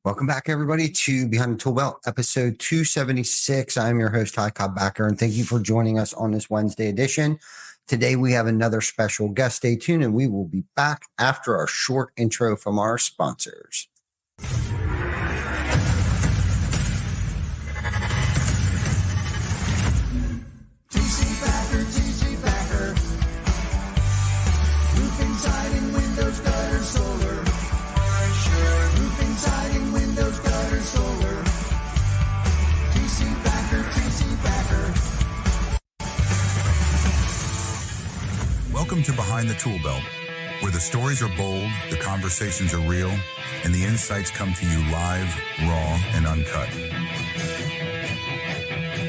Welcome back, everybody, to Behind the Tool Belt, episode 276. I'm your host, Cobb-Backer, and thank you for joining us on this Wednesday edition. Today, we have another special guest. Stay tuned, and we will be back after our short intro from our sponsors. Cobb-Backer. Roofing, siding, windows, gutter, solar. Roofing, siding, windows, gutter, solar. Cobb-Backer. Welcome to Behind the Tool Belt, where the stories are bold, the conversations are real, and the insights come to you live, raw, and uncut.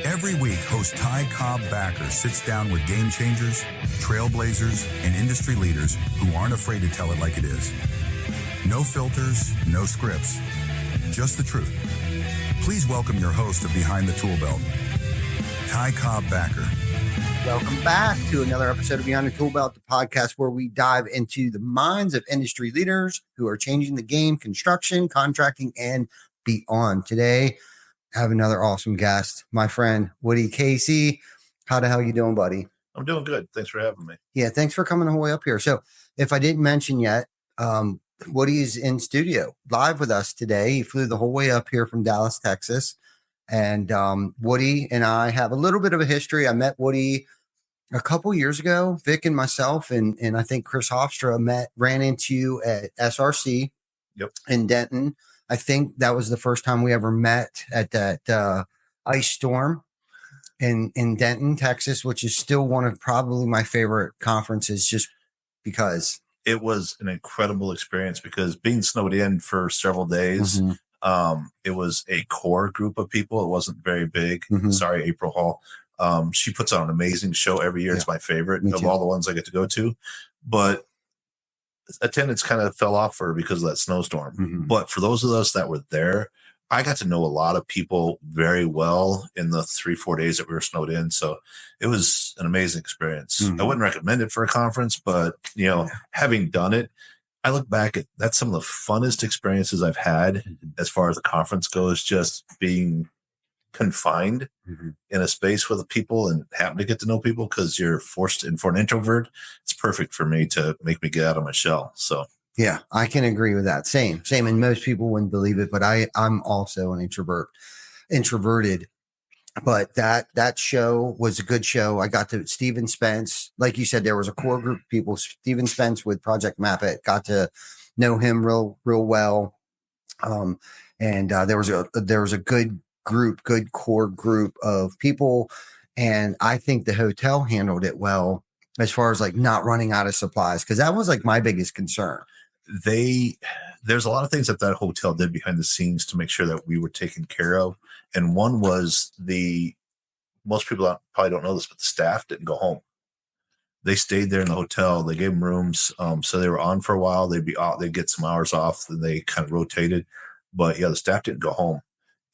Every week, host Cobb-Backer sits down with game changers, trailblazers, and industry leaders who aren't afraid to tell it like it is. No filters, no scripts, just the truth. Please welcome your host of Behind the Tool Belt, Cobb-Backer. Welcome back to another episode of Behind the Tool Belt, the podcast where we dive into the minds of industry leaders who are changing the game, construction, contracting, and beyond. Today, I have another awesome guest, my friend, Woody Casey. How the hell you doing, buddy? I'm doing good. Thanks for having me. Yeah, thanks for coming all the way up here. So if I didn't mention yet, Woody's in studio live with us today. He flew the whole way up here from Dallas, Texas. And Woody and I have a little bit of a history. I met Woody a couple years ago. Vic and myself and I think Chris Hofstra ran into you at SRC in Denton. I think that was the first time we ever met at that ice storm in Denton, Texas, which is still one of probably my favorite conferences just because. It was an incredible experience because being snowed in for several days, it was a core group of people. It wasn't very big. Sorry, April Hall. She puts on an amazing show every year. Yeah. It's my favorite of all the ones I get to go to. But attendance kind of fell off for her because of that snowstorm. But for those of us that were there, I got to know a lot of people very well in the 3-4 days that we were snowed in. So it was an amazing experience. I wouldn't recommend it for a conference, but having done it, I look back at that's some of the funnest experiences I've had as far as the conference goes, just being confined in a space with people and happen to get to know people because you're forced in. For an introvert, it's perfect for me to make me get out of my shell. So yeah, I can agree with that. Same. And most people wouldn't believe it, but I'm also an introverted. But that show was a good show. I got to Steven Spence. Like you said, there was a core group of people. Steven Spence with Project Map It, got to know him real well. And there was a good core group of people. And I think the hotel handled it well as far as like not running out of supplies, because that was like my biggest concern. There's a lot of things that hotel did behind the scenes to make sure that we were taken care of. And one was most people probably don't know this, but the staff didn't go home. They stayed there in the hotel. They gave them rooms. So they were on for a while. They'd be out, they'd get some hours off, then they kind of rotated. But yeah, the staff didn't go home.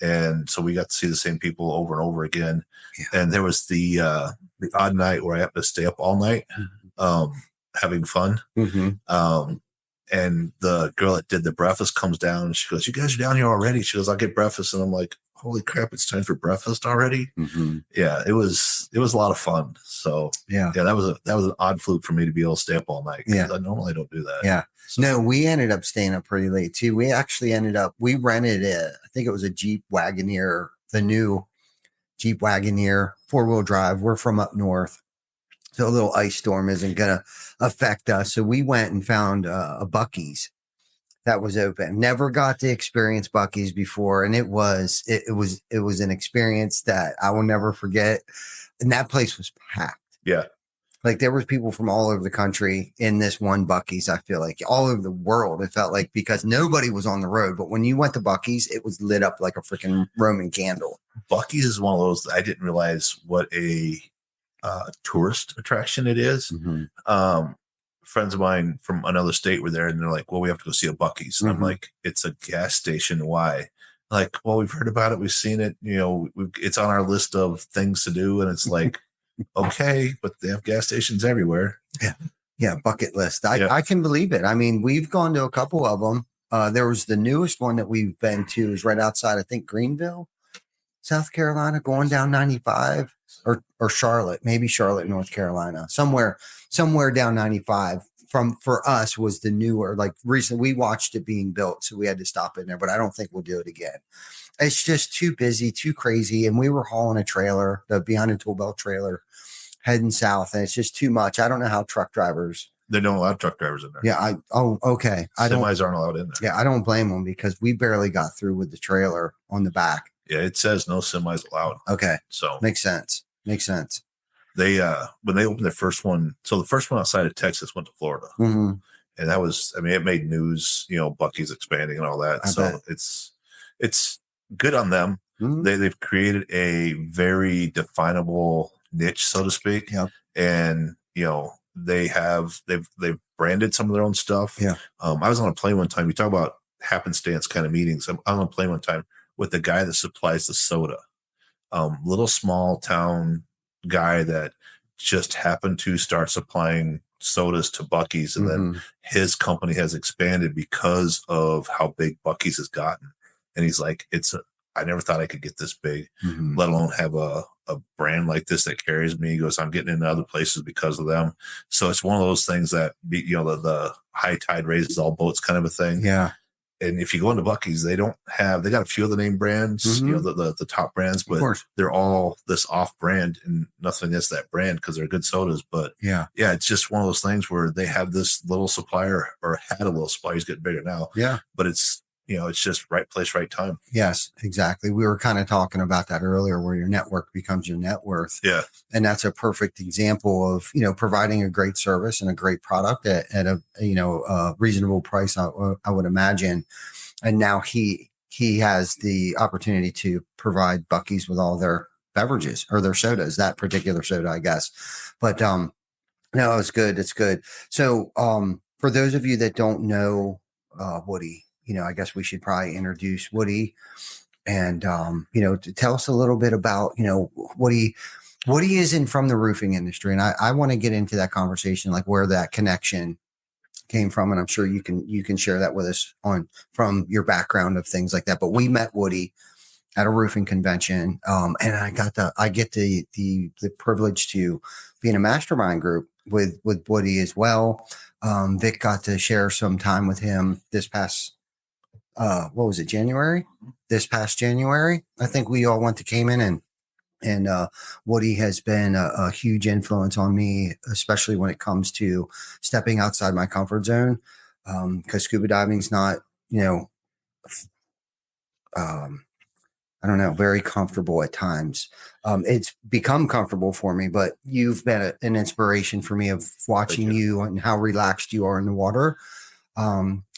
And so we got to see the same people over and over again. Yeah. And there was the odd night where I had to stay up all night, having fun. And the girl that did the breakfast comes down and she goes, "You guys are down here already?" She goes, "I'll get breakfast." And I'm like, holy crap, it's time for breakfast already. Yeah, it was a lot of fun. So yeah, that was an odd fluke for me to be able to stay up all night. Yeah, I normally don't do that. Yeah. So. No, we ended up staying up pretty late too. We actually we rented I think it was a Jeep Wagoneer, the new Jeep Wagoneer 4-wheel drive. We're from up north, so a little ice storm isn't going to affect us. So we went and found a Buc-ee's that was open. Never got to experience Buc-ee's before, and it was an experience that I will never forget. And that place was packed. Yeah. Like there was people from all over the country in this one Buc-ee's. I feel like all over the world. It felt like, because nobody was on the road. But when you went to Buc-ee's, it was lit up like a freaking Roman candle. Buc-ee's is one of those that I didn't realize what a tourist attraction it is. Friends of mine from another state were there, and they're like, "Well, we have to go see a Buc-ee's." And I'm like, "It's a gas station. Why?" Like, "Well, we've heard about it. We've seen it. It's on our list of things to do." And it's like, okay, but they have gas stations everywhere. Yeah. Bucket list. I can believe it. I mean, we've gone to a couple of them. There was the newest one that we've been to is right outside, I think, Greenville, South Carolina, going down 95, or Charlotte, maybe Charlotte, North Carolina, somewhere down 95. For us was the newer, like recently we watched it being built, so we had to stop in there, but I don't think we'll do it again. It's just too busy, too crazy. And we were hauling a trailer, the behind a tool belt trailer, heading south, and it's just too much. I don't know how truck drivers. They don't allow truck drivers in there. Yeah. Okay. Semis aren't allowed in there. Yeah. I don't blame them because we barely got through with the trailer on the back. Yeah. It says no semis allowed. Okay. So makes sense. They, when they opened their first one, so the first one outside of Texas went to Florida. Mm-hmm. And that was, I mean, it made news, Bucky's expanding and all that. I bet. It's good on them. Mm-hmm. They've created a very definable niche, so to speak. Yep. And, they've branded some of their own stuff. Yeah. I was on a plane one time. You talk about happenstance kind of meetings. I'm on a plane one time with the guy that supplies the soda. Little small town guy that just happened to start supplying sodas to Bucky's, and then his company has expanded because of how big Bucky's has gotten. And he's like, I never thought I could get this big, let alone have a brand like this that carries me. He goes, I'm getting into other places because of them. So it's one of those things that, the high tide raises all boats kind of a thing. Yeah. And if you go into Bucky's, they got a few of the name brands, the top brands, but they're all this off brand, and nothing against that brand because they're good sodas. But yeah, it's just one of those things where they have this little supplier, or had a little supplier. He's getting bigger now. Yeah. But it's just right place, right time. Yes, exactly. We were kind of talking about that earlier, where your network becomes your net worth. Yeah. And that's a perfect example of, providing a great service and a great product at a reasonable price, I would imagine. And now he has the opportunity to provide Bucky's with all their beverages, or their sodas, that particular soda, I guess. But no, it's good. It's good. So for those of you that don't know Woody, I guess we should probably introduce Woody, and, to tell us a little bit about, Woody isn't from the roofing industry. And I want to get into that conversation, like where that connection came from. And I'm sure you can share that with us from your background of things like that. But we met Woody at a roofing convention. And I get the privilege to be in a mastermind group with Woody as well. Vic got to share some time with him this past, what was it, January? This past January, I think we all went to Cayman, and Woody has been a huge influence on me, especially when it comes to stepping outside my comfort zone. Because scuba diving's not, I don't know, very comfortable at times. It's become comfortable for me, but you've been an inspiration for me of watching you and how relaxed you are in the water.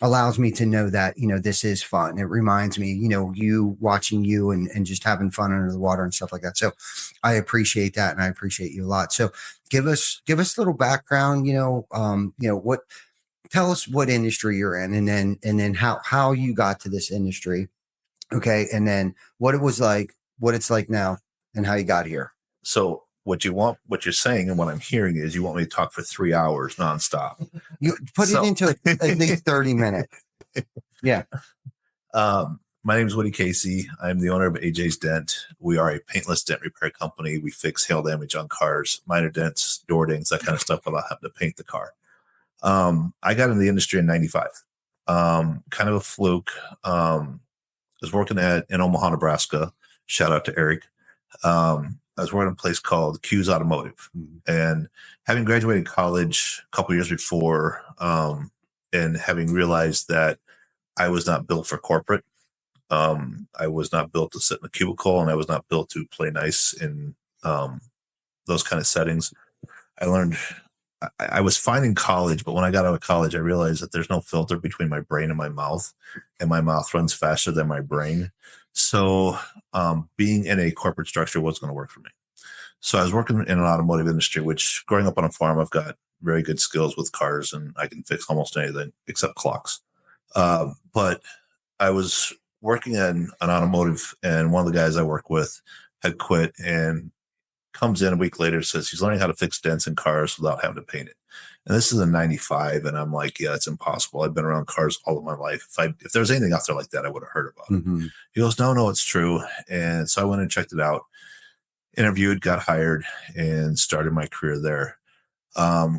Allows me to know that, this is fun. It reminds me, you watching you and just having fun under the water and stuff like that. So I appreciate that. And I appreciate you a lot. So give us a little background, tell us what industry you're in, and then how you got to this industry. Okay. And then what it was like, what it's like now, and how you got here. So what you're saying and what I'm hearing is you want me to talk for 3 hours nonstop. You put it into at least 30 minutes. Yeah. My name is Woody Casey. I'm the owner of AJ's Dent. We are a paintless dent repair company. We fix hail damage on cars, minor dents, door dings, that kind of stuff without having to paint the car. I got into the industry in 95. Kind of a fluke. I was working in Omaha, Nebraska. Shout out to Eric. I was working at a place called Q's Automotive, and having graduated college a couple years before, and having realized that I was not built for corporate. I was not built to sit in a cubicle, and I was not built to play nice in those kind of settings. I learned I was fine in college, but when I got out of college, I realized that there's no filter between my brain and my mouth runs faster than my brain. So being in a corporate structure wasn't going to work for me. So I was working in an automotive industry, which growing up on a farm, I've got very good skills with cars, and I can fix almost anything except clocks. But I was working in an automotive, and one of the guys I work with had quit and comes in a week later, says he's learning how to fix dents in cars without having to paint it. And this is in 95. And I'm like, yeah, it's impossible. I've been around cars all of my life. If there's anything out there like that, I would have heard about it. He goes, no, it's true. And so I went and checked it out, interviewed, got hired, and started my career there.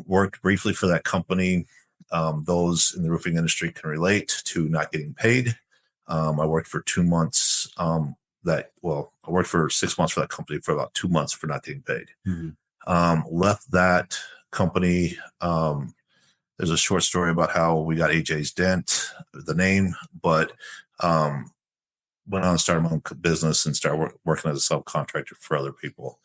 Worked briefly for that company. Those in the roofing industry can relate to not getting paid. I worked for 2 months. I worked for 6 months for that company for about 2 months for not getting paid. Left that company. There's a short story about how we got AJ's Dent, the name, but went on and started my own business and started working as a subcontractor for other people.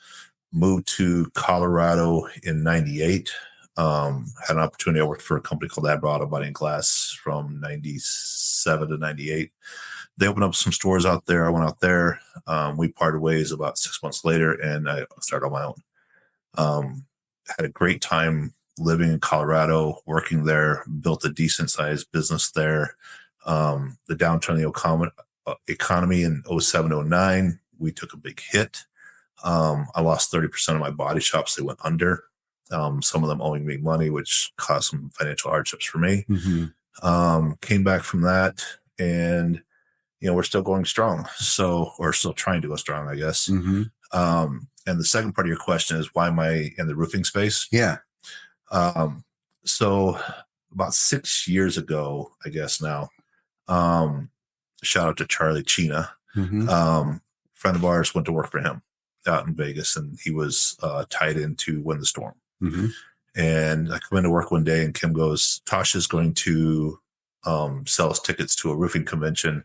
Moved to Colorado in 98. Had an opportunity. I worked for a company called Auto Body and Glass from 97 to 98. They opened up some stores out there. I went out there. We parted ways about 6 months later, and I started on my own. Had a great time living in Colorado, working there, built a decent sized business there. The downturn in the economy in 07, 09, we took a big hit. I lost 30% of my body shops. They went under. Some of them owing me money, which caused some financial hardships for me. Came back from that, and we're still going strong. So, or still trying to go strong, I guess. And the second part of your question is, why am I in the roofing space? Yeah. So about 6 years ago, I guess now, shout out to Charlie Chena. Friend of ours went to work for him out in Vegas, and he was tied into Win the Storm. And I come into work one day, and Kim goes, Tasha's going to sell us tickets to a roofing convention,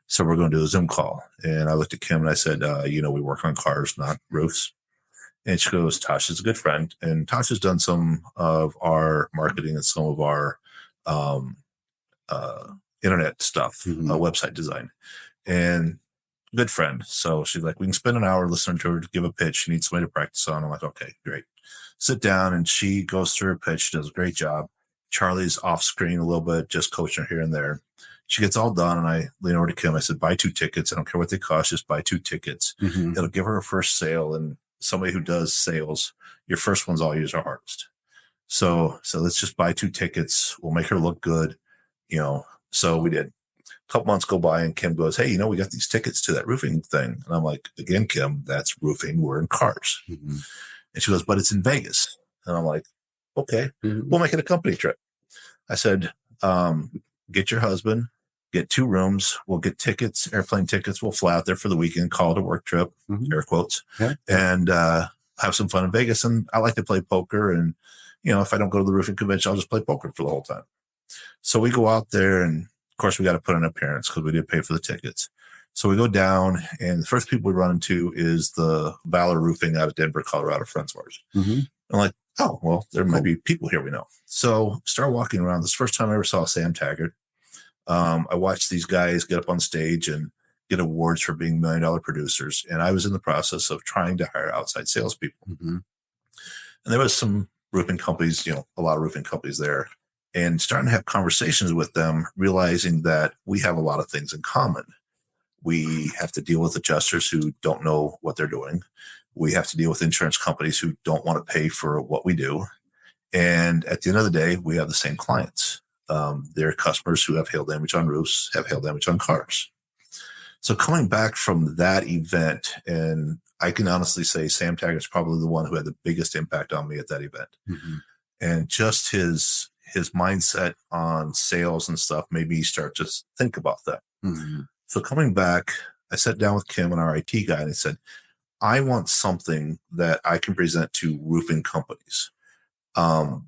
so we're going to do a Zoom call. And I looked at Kim and I said, we work on cars, not roofs. And she goes, Tasha's a good friend. And Tasha's done some of our marketing and some of our internet stuff, website design, and good friend. So she's like, we can spend an hour listening to her to give a pitch. She needs somebody to practice on. I'm like, okay, great. Sit down, and she goes through her pitch. She does a great job. Charlie's off screen a little bit, just coaching her here and there. She gets all done, and I lean over to Kim. I said, buy 2 tickets. I don't care what they cost. Just buy 2 tickets. It'll give her a first sale. And somebody who does sales, your first one's always our hardest. So let's just buy 2 tickets. We'll make her look good. So we did. A couple months go by, and Kim goes, hey, we got these tickets to that roofing thing. And I'm like, again, Kim, that's roofing. We're in cars. And she goes, but it's in Vegas. And I'm like, okay, we'll make it a company trip. I said, get your husband, get 2 rooms. We'll get tickets, airplane tickets. We'll fly out there for the weekend, call it a work trip, air quotes, and have some fun in Vegas. And I like to play poker. And, if I don't go to the roofing convention, I'll just play poker for the whole time. So we go out there, and of course we got to put an appearance because we did pay for the tickets. So we go down, and the first people we run into is the Valor Roofing out of Denver, Colorado, friends of ours. I'm like, oh, well, there might be people here we know. So start walking around. This is the first time I ever saw Sam Taggart. I watched these guys get up on stage and get awards for being $1 million producers. And I was in the process of trying to hire outside salespeople. And there was some roofing companies, a lot of roofing companies there, and starting to have conversations with them, realizing that we have a lot of things in common. We have to deal with adjusters who don't know what they're doing. We have to deal with insurance companies who don't want to pay for what we do. And at the end of the day, we have the same clients. They're customers who have hail damage on roofs, have hail damage on cars. So coming back from that event, and I can honestly say Sam Taggart's probably the one who had the biggest impact on me at that event. And just his mindset on sales and stuff made me start to think about that. So coming back, I sat down with Kim and our IT guy, and I said, I want something that I can present to roofing companies.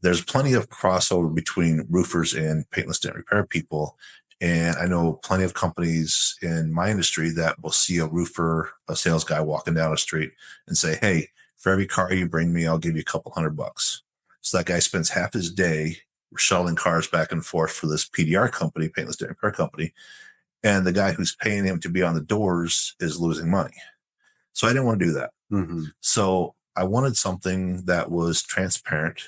There's plenty of crossover between roofers and paintless dent repair people. And I know plenty of companies in my industry that will see a roofer, a sales guy walking down the street and say, hey, for every car you bring me, I'll give you a couple $100. So that guy spends half his day shuttling cars back and forth for this PDR company, paintless dent repair company. And the guy who's paying him to be on the doors is losing money. So I didn't want to do that. So I wanted something that was transparent,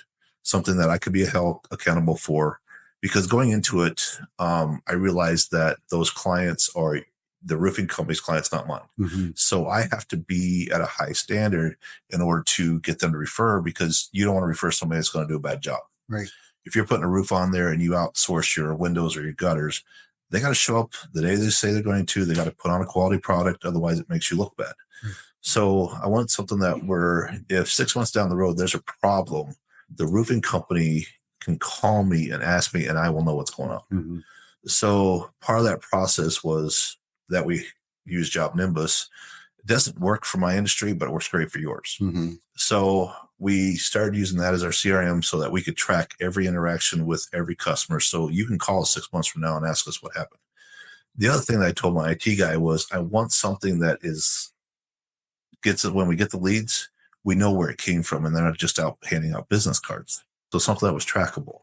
something that I could be held accountable for, because going into it, I realized that those clients are the roofing company's clients, not mine. So I have to be at a high standard in order to get them to refer, because you don't want to refer somebody that's going to do a bad job. Right. if you're putting a roof on there and you outsource your windows or your gutters, they got to show up the day they say they're going to. They got to put on a quality product. Otherwise, it makes you look bad. So I want something that where if 6 months down the road, there's a problem, the roofing company can call me and ask me, and I will know what's going on. So part of that process was that we use Job Nimbus. It doesn't work for my industry, but it works great for yours. So we started using that as our CRM so that we could track every interaction with every customer. So you can call us 6 months from now and ask us what happened. The other thing that I told my IT guy was I want something that gets it when we get the leads, we know where it came from, and they're not just out handing out business cards. So something that was trackable.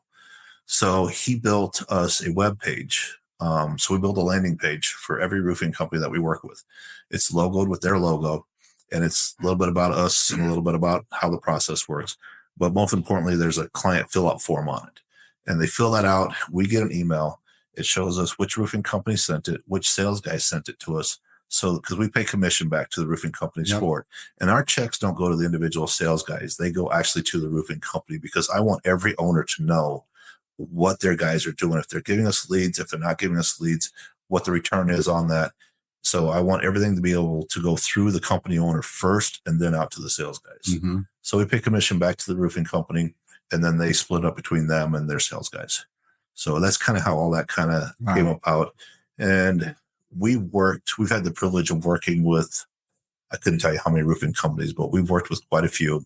So he built us a web page. So we built a landing page for every roofing company that we work with. It's logoed with their logo, and it's a little bit about us and a little bit about how the process works. But most importantly, there's a client fill-out form on it. And they fill that out. We get an email. It shows us which roofing company sent it, which sales guy sent it to us. So, because we pay commission back to the roofing companies for it. And our checks don't go to the individual sales guys. They go actually to the roofing company, because I want every owner to know what their guys are doing. If they're giving us leads, if they're not giving us leads, what the return is on that. So I want everything to be able to go through the company owner first and then out to the sales guys. So we pay commission back to the roofing company, and then they split up between them and their sales guys. So that's kind of how all that kind of came about. And we've had the privilege of working with, I couldn't tell you how many roofing companies, but we've worked with quite a few,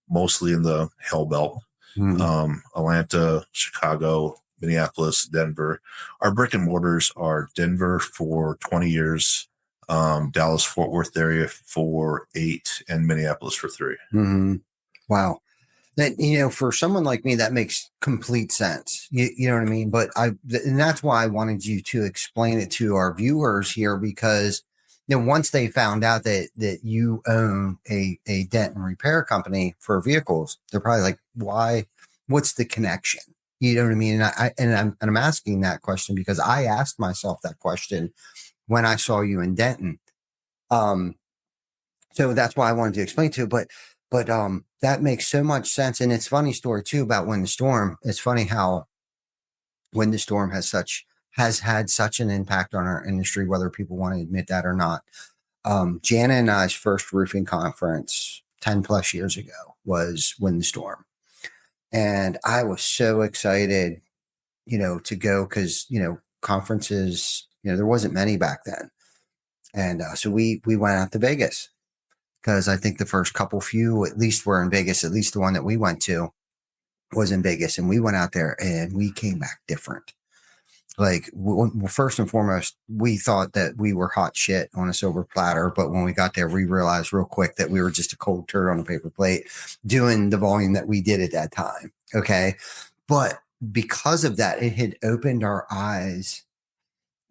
mostly in the Hell Belt, Atlanta, Chicago, Minneapolis, Denver. Our brick and mortars are Denver for 20 years, Dallas, Fort Worth area for 8, and Minneapolis for 3. Wow. That, for someone like me, that makes complete sense. You know what I mean? But and that's why I wanted you to explain it to our viewers here, because once they found out that you own a dent and repair company for vehicles, they're probably like, why? What's the connection? You know what I mean? And I'm asking that question because I asked myself that question when I saw you in Denton. So that's why I wanted to explain to you. But that makes so much sense. And it's a funny story too about Wind the Storm. It's funny how Wind the Storm has had such an impact on our industry, whether people want to admit that or not. Jana and I's first roofing conference 10 plus years ago was Wind the Storm. And I was so excited, to go because, conferences, there wasn't many back then. And so we went out to Vegas, because I think the first few at least were in Vegas. At least the one that we went to was in Vegas. And we went out there and we came back different. Like, first and foremost, we thought that we were hot shit on a silver platter. But when we got there, we realized real quick that we were just a cold turd on a paper plate doing the volume that we did at that time. Okay. But because of that, it had opened our eyes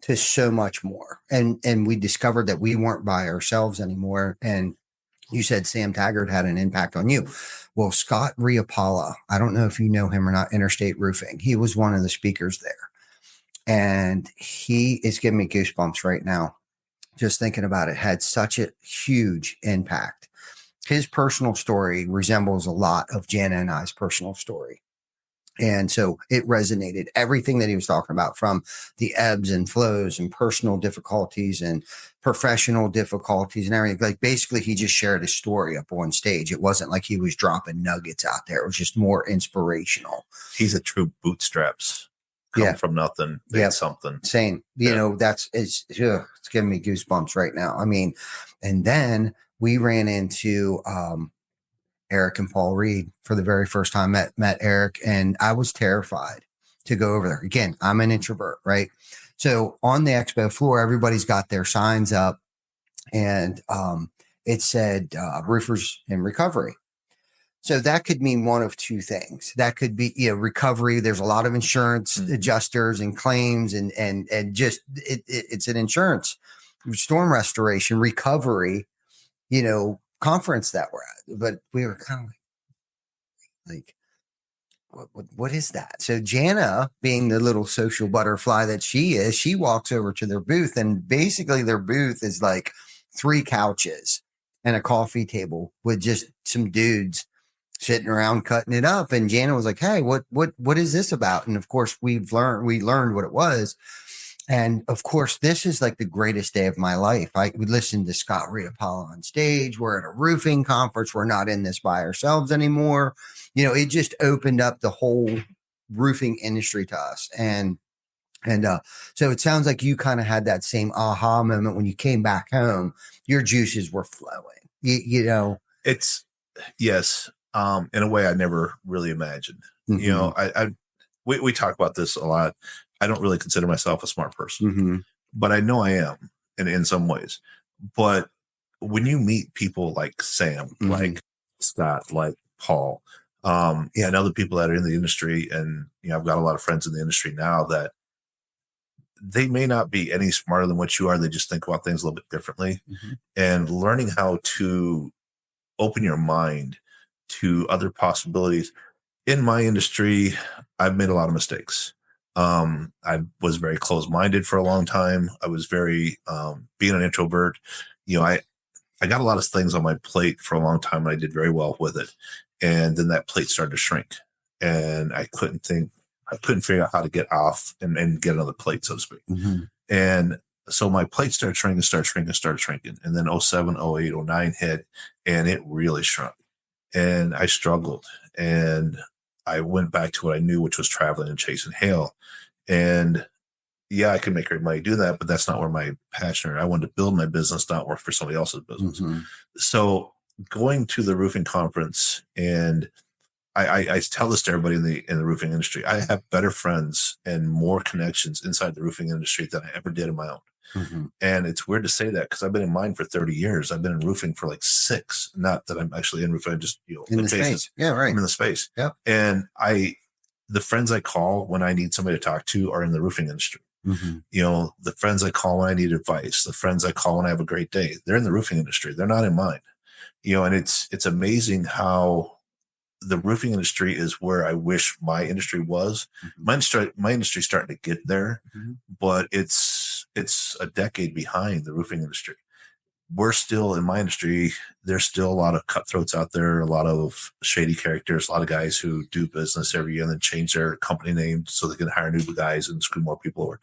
to so much more. And we discovered that we weren't by ourselves anymore. And you said Sam Taggart had an impact on you. Well, Scott Riapala, I don't know if you know him or not, Interstate Roofing. He was one of the speakers there. And he is giving me goosebumps right now. Just thinking about it, had such a huge impact. His personal story resembles a lot of Jana and I's personal story. And so it resonated. Everything that he was talking about, from the ebbs and flows and personal difficulties and professional difficulties and everything. Like, basically, he just shared his story up on stage. It wasn't like he was dropping nuggets out there. It was just more inspirational. He's a true bootstraps. Come from nothing, made something. Same. It's giving me goosebumps right now. I mean, and then we ran into Eric and Paul Reed for the very first time. Met Eric, and I was terrified to go over there. Again, I'm an introvert, right? So on the expo floor, everybody's got their signs up, and it said roofers in recovery. So that could mean one of two things. That could be, recovery. There's a lot of insurance adjusters and claims and just it's an insurance storm restoration recovery, conference that we're at. But we were kind of like, what is that? So Jana, being the little social butterfly that she is, she walks over to their booth, and basically their booth is like 3 couches and a coffee table with just some dudes sitting around cutting it up. And Jana was like, "Hey, what is this about?" And of course, we learned what it was. And of course, this is like the greatest day of my life. We listened to Scott Riopala on stage. We're at a roofing conference. We're not in this by ourselves anymore. It just opened up the whole roofing industry to us. And so it sounds like you kind of had that same aha moment when you came back home. Your juices were flowing. It's yes. In a way I never really imagined. We talk about this a lot. I don't really consider myself a smart person, but I know I am in some ways. But when you meet people like Sam, like Scott, like Paul, and other people that are in the industry, and I've got a lot of friends in the industry now that they may not be any smarter than what you are. They just think about things a little bit differently, and learning how to open your mind to other possibilities. In my industry, I've made a lot of mistakes. I was very closed-minded for a long time. I was very, being an introvert, I got a lot of things on my plate for a long time, and I did very well with it. And then that plate started to shrink, and I couldn't figure out how to get off and get another plate, so to speak. And so my plate started shrinking. And then 07, 08, 09 hit, and it really shrunk. And I struggled, and I went back to what I knew, which was traveling and chasing hail. And yeah, I could make great money do that, but that's not where my passion is. I wanted to build my business, not work for somebody else's business. So going to the roofing conference, and I tell this to everybody in the roofing industry, I have better friends and more connections inside the roofing industry than I ever did in my own. And it's weird to say that because I've been in mine for 30 years. I've been in roofing for like 6. Not that I'm actually in roofing, I'm just in the space. Yeah, right. I'm in the space. Yeah. And the friends I call when I need somebody to talk to are in the roofing industry. The friends I call when I need advice, the friends I call when I have a great day, they're in the roofing industry. They're not in mine. And it's amazing how the roofing industry is where I wish my industry was. My industry is starting to get there, but it's a decade behind the roofing industry. We're still in my industry. There's still a lot of cutthroats out there, a lot of shady characters, a lot of guys who do business every year and then change their company name so they can hire new guys and screw more people over.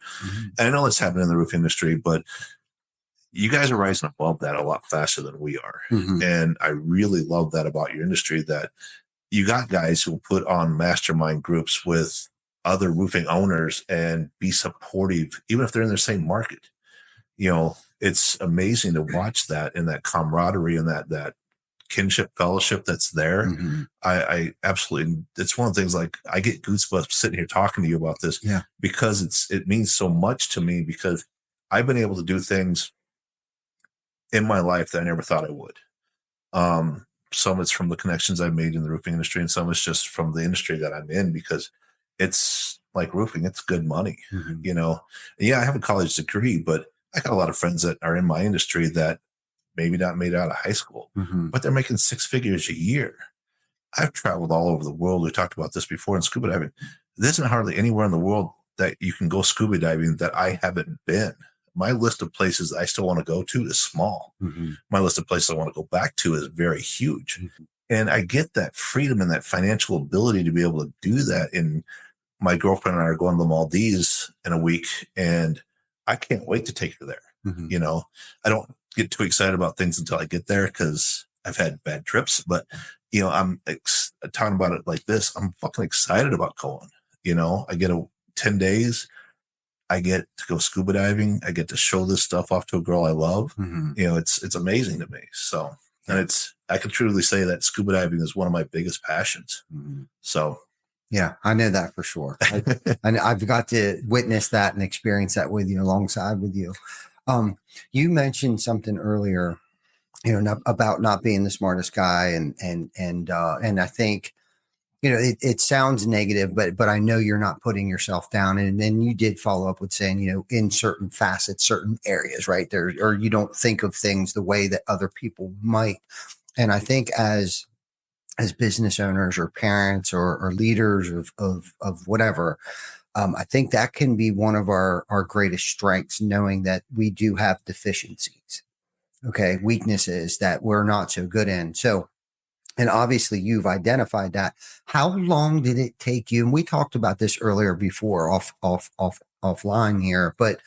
And I know that's happening in the roofing industry, but you guys are rising above that a lot faster than we are. And I really love that about your industry, that you got guys who will put on mastermind groups with other roofing owners and be supportive, even if they're in the same market. It's amazing to watch that and that camaraderie and that kinship fellowship that's there. I absolutely, it's one of the things, like, I get goosebumps sitting here talking to you about this, because it means so much to me, because I've been able to do things in my life that I never thought I would. Some it's from the connections I've made in the roofing industry, and some it's just from the industry that I'm in, because it's like roofing, it's good money. Yeah, I have a college degree, but I got a lot of friends that are in my industry that maybe not made it out of high school, but they're making 6 figures a year. I've traveled all over the world. We talked about this before in scuba diving. There isn't hardly anywhere in the world that you can go scuba diving that I haven't been. My list of places that I still want to go to is small. My list of places I want to go back to is very huge. And I get that freedom and that financial ability to be able to do that. And my girlfriend and I are going to the Maldives in a week, and I can't wait to take her there. I don't get too excited about things until I get there, because I've had bad trips, but I'm talking about it like this. I'm fucking excited about going. I get 10 days. I get to go scuba diving. I get to show this stuff off to a girl I love. It's amazing to me. So, and I can truly say that scuba diving is one of my biggest passions. So, yeah, I know that for sure. And I've got to witness that and experience that with you, alongside with you. You mentioned something earlier, about not being the smartest guy, and I think, it sounds negative, but I know you're not putting yourself down. And then you did follow up with saying, in certain facets, certain areas, right there, or you don't think of things the way that other people might. And I think as business owners or parents or leaders of whatever, I think that can be one of our greatest strengths, knowing that we do have deficiencies, weaknesses that we're not so good in. So And obviously you've identified that. How long did it take you? And we talked about this earlier before offline here, but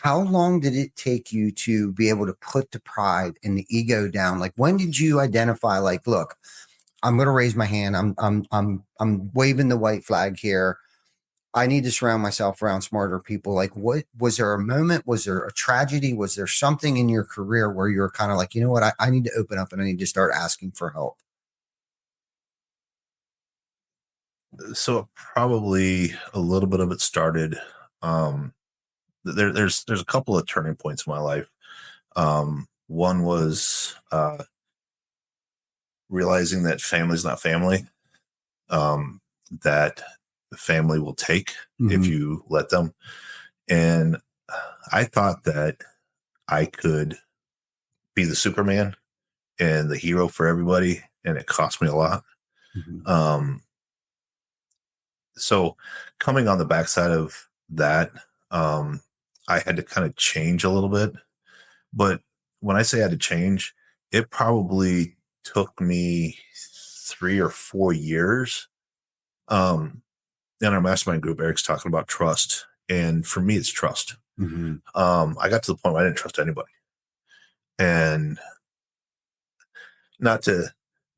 how long did it take you to be able to put the pride and the ego down? Like, when did you identify, like, look, I'm going to raise my hand. I'm waving the white flag here. I need to surround myself around smarter people. Like, what was there a moment? Was there a tragedy? Was there something in your career where you're kind of like, you know what? I need to open up and I need to start asking for help. So probably a little bit of it started. There's a couple of turning points in my life. One was realizing that family's not family. That family will take if you let them. And I thought that I could be the Superman and the hero for everybody, and it cost me a lot. So coming on the backside of that, I had to kind of change a little bit. But when I say I had to change, it probably took me 3 or 4 years. In our mastermind group, Eric's talking about trust. And for me, it's trust. I got to the point where I didn't trust anybody. And not to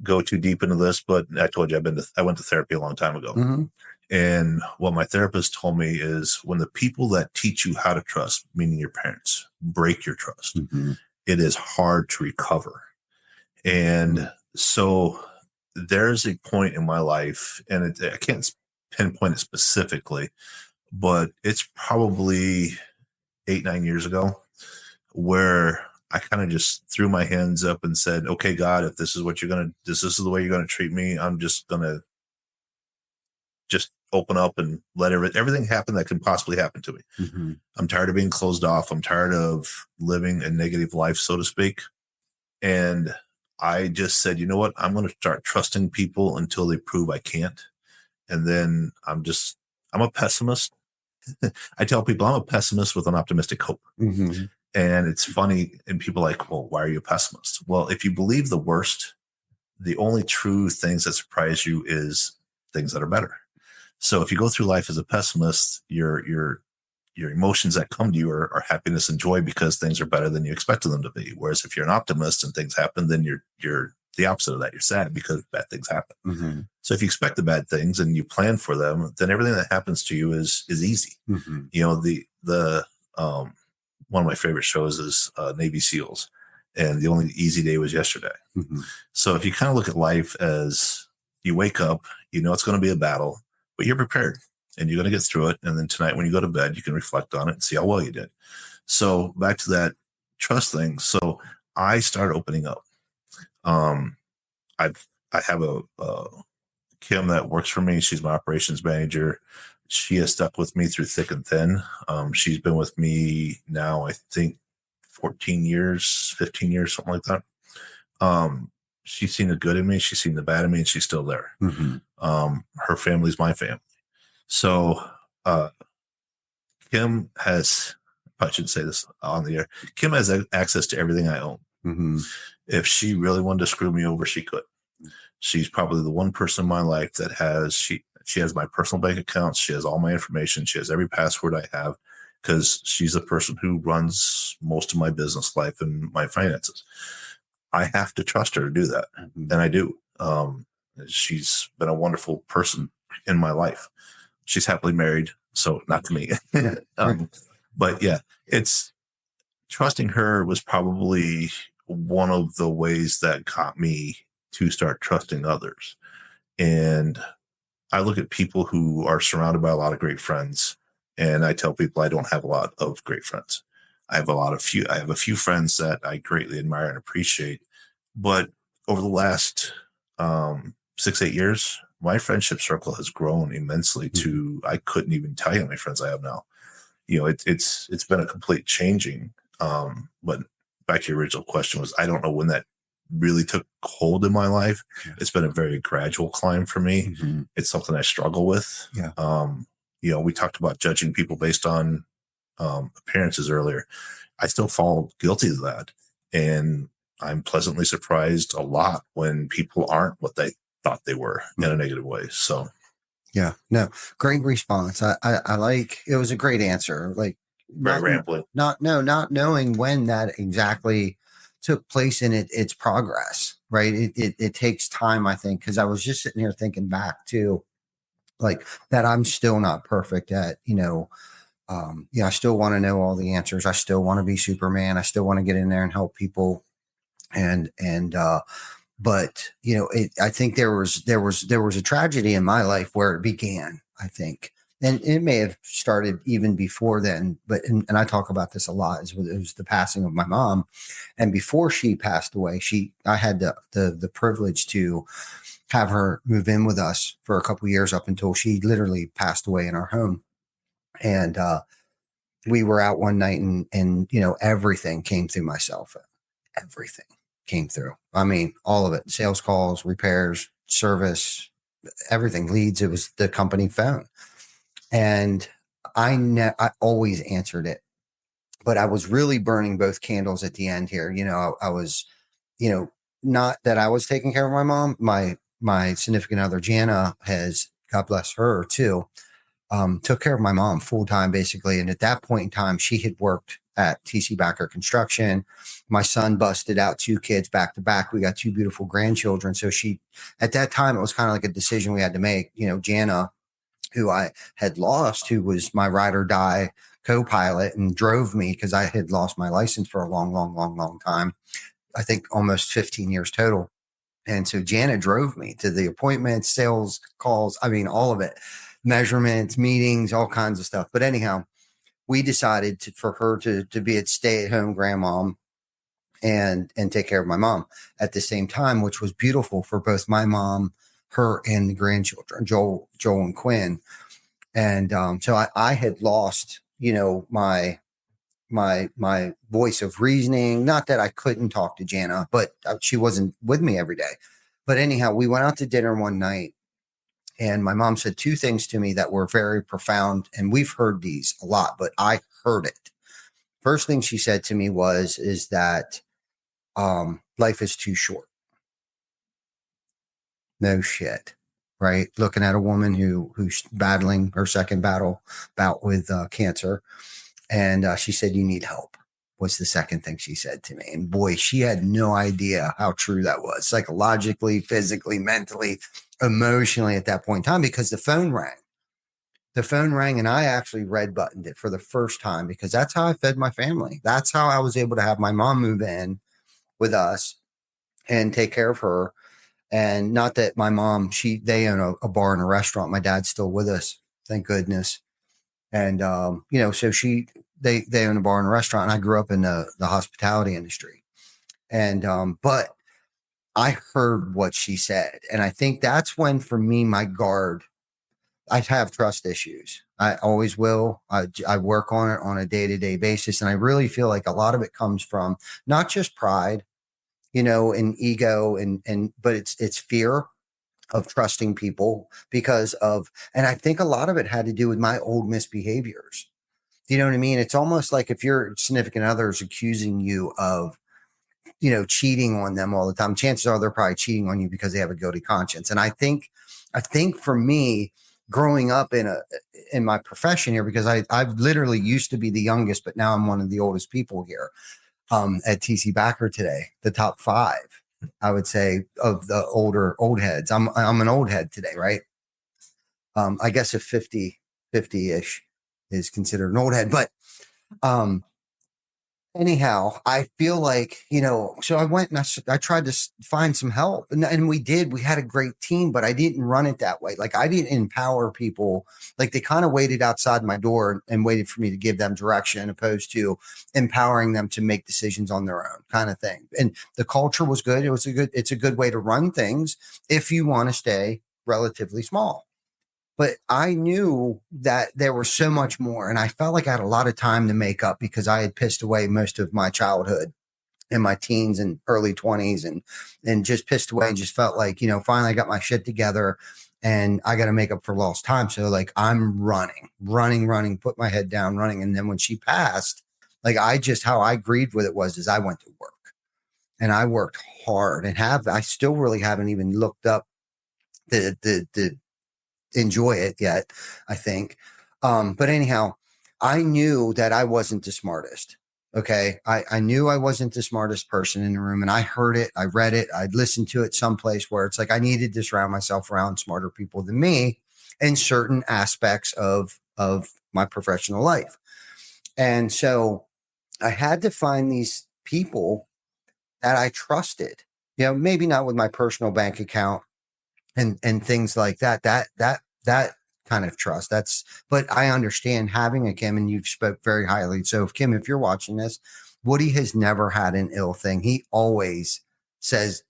go too deep into this, but I told you I went to therapy a long time ago. And what my therapist told me is, when the people that teach you how to trust, meaning your parents, break your trust, it is hard to recover. And so there's a point in my life, and I can't pinpoint it specifically, but it's probably 8-9 years ago, where I kind of just threw my hands up and said, okay, God, if this is what this is the way you're going to treat me, I'm just going to just open up and let everything happen that can possibly happen to me. I'm tired of being closed off. I'm tired of living a negative life, so to speak. And I just said, you know what? I'm going to start trusting people until they prove I can't. And then I'm a pessimist. I tell people I'm a pessimist with an optimistic hope. And it's funny, and people are like, well, why are you a pessimist? Well, if you believe the worst, the only true things that surprise you is things that are better. So if you go through life as a pessimist, your emotions that come to you are happiness and joy because things are better than you expected them to be. Whereas if you're an optimist and things happen, then you're the opposite of that. You're sad because bad things happen. So if you expect the bad things and you plan for them, then everything that happens to you is easy. You know, the one of my favorite shows is Navy SEALs, and the only easy day was yesterday. So if you kind of look at life as, you wake up, you know it's going to be a battle, but you're prepared and you're going to get through it. And then tonight when you go to bed, you can reflect on it and see how well you did. So back to that trust thing. So I started opening up. I have a Kim that works for me. She's my operations manager. She has stuck with me through thick and thin. She's been with me now, I think 14 years, 15 years, something like that. She's seen the good in me. She's seen the bad in me, and she's still there. Her family's my family. So Kim has, I should say this on the air, Kim has access to everything I own. If she really wanted to screw me over, she could. She's probably the one person in my life that she has my personal bank accounts. She has all my information. She has every password I have, because she's the person who runs most of my business life and my finances. I have to trust her to do that. And I do. She's been a wonderful person in my life. She's happily married, so not to me. But yeah, it's trusting her was probably one of the ways that got me to start trusting others. And I look at people who are surrounded by a lot of great friends, and I tell people I don't have a lot of great friends. I have a few friends that I greatly admire and appreciate. But over the last 6-8 years, my friendship circle has grown immensely to, I couldn't even tell you how many friends I have now. You know, it's been a complete changing. But back to your original question was, I don't know when that really took hold in my life. It's been a very gradual climb for me. It's something I struggle with. You know, we talked about judging people based on appearances earlier. I still fall guilty of that. And I'm pleasantly surprised a lot when people aren't what they thought they were in a negative way. So Yeah, no, great response. I like, it was a great answer. Like very rambling. not knowing when that exactly took place in its progress, right? It takes time, I think, because I was just sitting here thinking back to like that I'm still not perfect at, I still want to know all the answers. I still want to be Superman. I still want to get in there and help people. But I think there was a tragedy in my life where it began, I think. And it may have started even before then, but, and I talk about this a lot, it was the passing of my mom. And before she passed away, I had the privilege to have her move in with us for a couple of years up until she literally passed away in our home. And, we were out one night and everything came through my cell phone. Everything came through. I mean, all of it, sales calls, repairs, service, everything, leads. It was the company phone. And I always answered it, but I was really burning both candles at the end here. I was, not that I was taking care of my mom. My significant other, Jana, has, God bless her too, took care of my mom full time, basically. And at that point in time, she had worked at Cobb-Backer Construction. My son busted out 2 kids back to back. We got 2 beautiful grandchildren. So at that time, it was kind of like a decision we had to make. Jana, who I had lost, who was my ride or die co-pilot and drove me because I had lost my license for a long, long, long, long time. I think almost 15 years total. And so Jana drove me to the appointments, sales calls. I mean, all of it, measurements, meetings, all kinds of stuff. But anyhow, we decided for her to be a stay-at-home grandmom and take care of my mom at the same time, which was beautiful for both my mom, her, and the grandchildren, Joel and Quinn. And so I had lost, my voice of reasoning. Not that I couldn't talk to Jana, but she wasn't with me every day. But anyhow, we went out to dinner one night. And my mom said 2 things to me that were very profound. And we've heard these a lot, but I heard it. First thing she said to me is that life is too short. No shit. Right. Looking at a woman who's battling her second bout with cancer. And she said, you need help, was the second thing she said to me. And boy, she had no idea how true that was, psychologically, physically, mentally, emotionally at that point in time, because the phone rang. The phone rang and I actually red buttoned it for the first time because that's how I fed my family. That's how I was able to have my mom move in with us and take care of her. And not that my mom, they own a bar and a restaurant. My dad's still with us, thank goodness. And, so they own a bar and a restaurant. And I grew up in the hospitality industry. And, but I heard what she said. And I think that's when, for me, my guard, I have trust issues. I always will. I work on it on a day-to-day basis. And I really feel like a lot of it comes from not just pride, and ego but it's fear of trusting people and I think a lot of it had to do with my old misbehaviors. Do you know what I mean? It's almost like if your significant other is accusing you of, cheating on them all the time, chances are they're probably cheating on you because they have a guilty conscience. And I think for me, growing up in my profession here, because I've literally used to be the youngest, but now I'm one of the oldest people here at Cobb-Backer today, the top 5, I would say, of the old heads. I'm an old head today, right? I guess if 50-ish is considered an old head, but anyhow, I feel like, so I went and I tried to find some help and we had a great team, but I didn't run it that way. Like I didn't empower people. Like they kind of waited outside my door and waited for me to give them direction, opposed to empowering them to make decisions on their own, kind of thing. And the culture was good. It's a good way to run things if you want to stay relatively small. But I knew that there was so much more. And I felt like I had a lot of time to make up because I had pissed away most of my childhood and my teens and early 20s and just pissed away and just felt like, finally I got my shit together and I got to make up for lost time. So like I'm running, put my head down, running. And then when she passed, like how I grieved with it was I went to work. and I worked hard and I still really haven't even looked up the enjoy it yet, I think. But anyhow, I knew that I wasn't the smartest. Okay. I knew I wasn't the smartest person in the room, and I heard it. I read it. I'd listened to it someplace where it's like, I needed to surround myself around smarter people than me in certain aspects of my professional life. And so I had to find these people that I trusted, maybe not with my personal bank account and things like that kind of trust. But I understand having a Kim, and you've spoke very highly. So if Kim, if you're watching this, Woody has never had an ill thing. He always says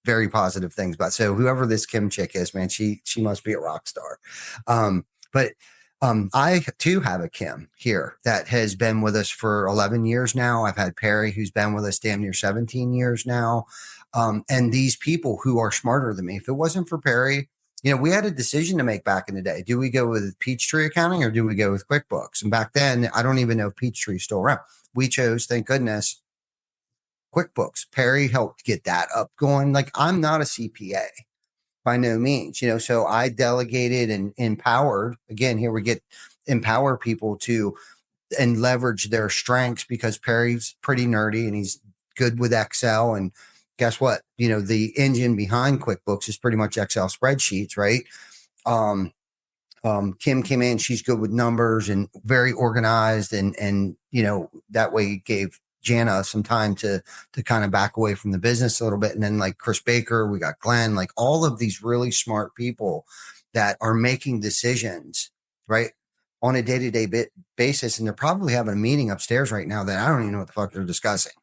very positive things about. So whoever this Kim chick is, man, she must be a rock star. But I too have a Kim here that has been with us for 11 years now. I've had Perry, who's been with us damn near 17 years now. And these people who are smarter than me. If it wasn't for Perry, we had a decision to make back in the day. Do we go with Peachtree Accounting or do we go with QuickBooks? And back then, I don't even know if Peachtree is still around. We chose, thank goodness, QuickBooks. Perry helped get that up going. Like, I'm not a CPA by no means, so I delegated and empowered. Again, here we get empower people to and leverage their strengths, because Perry's pretty nerdy and he's good with Excel. And guess what? The engine behind QuickBooks is pretty much Excel spreadsheets, right? Kim came in, she's good with numbers and very organized. And that way gave Jana some time to kind of back away from the business a little bit. And then like Chris Baker, we got Glenn, like all of these really smart people that are making decisions, right, on a day-to-day basis. And they're probably having a meeting upstairs right now that I don't even know what the fuck they're discussing.